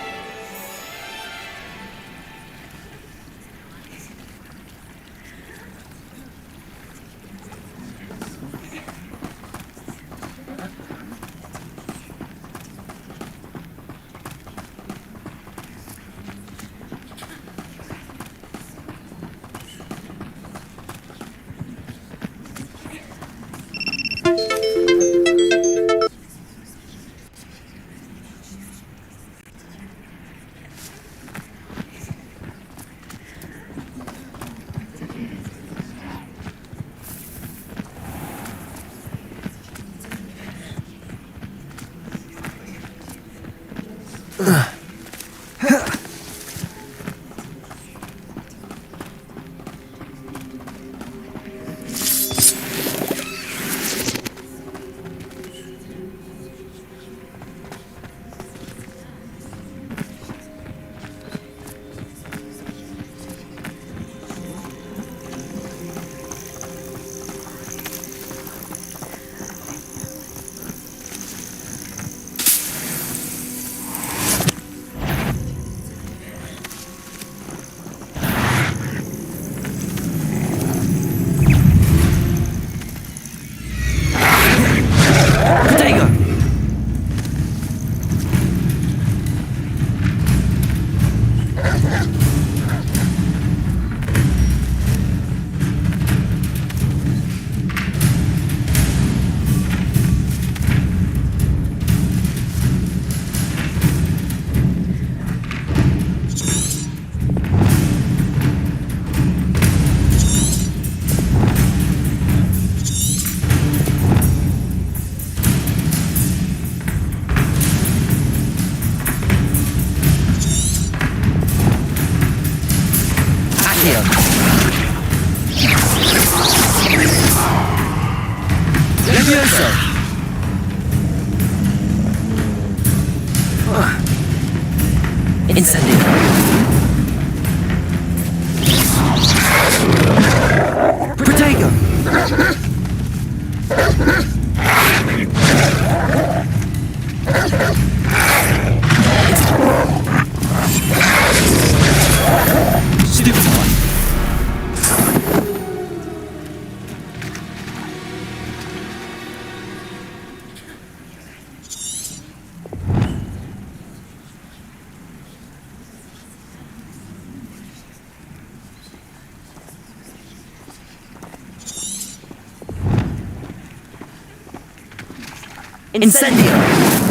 Incendio!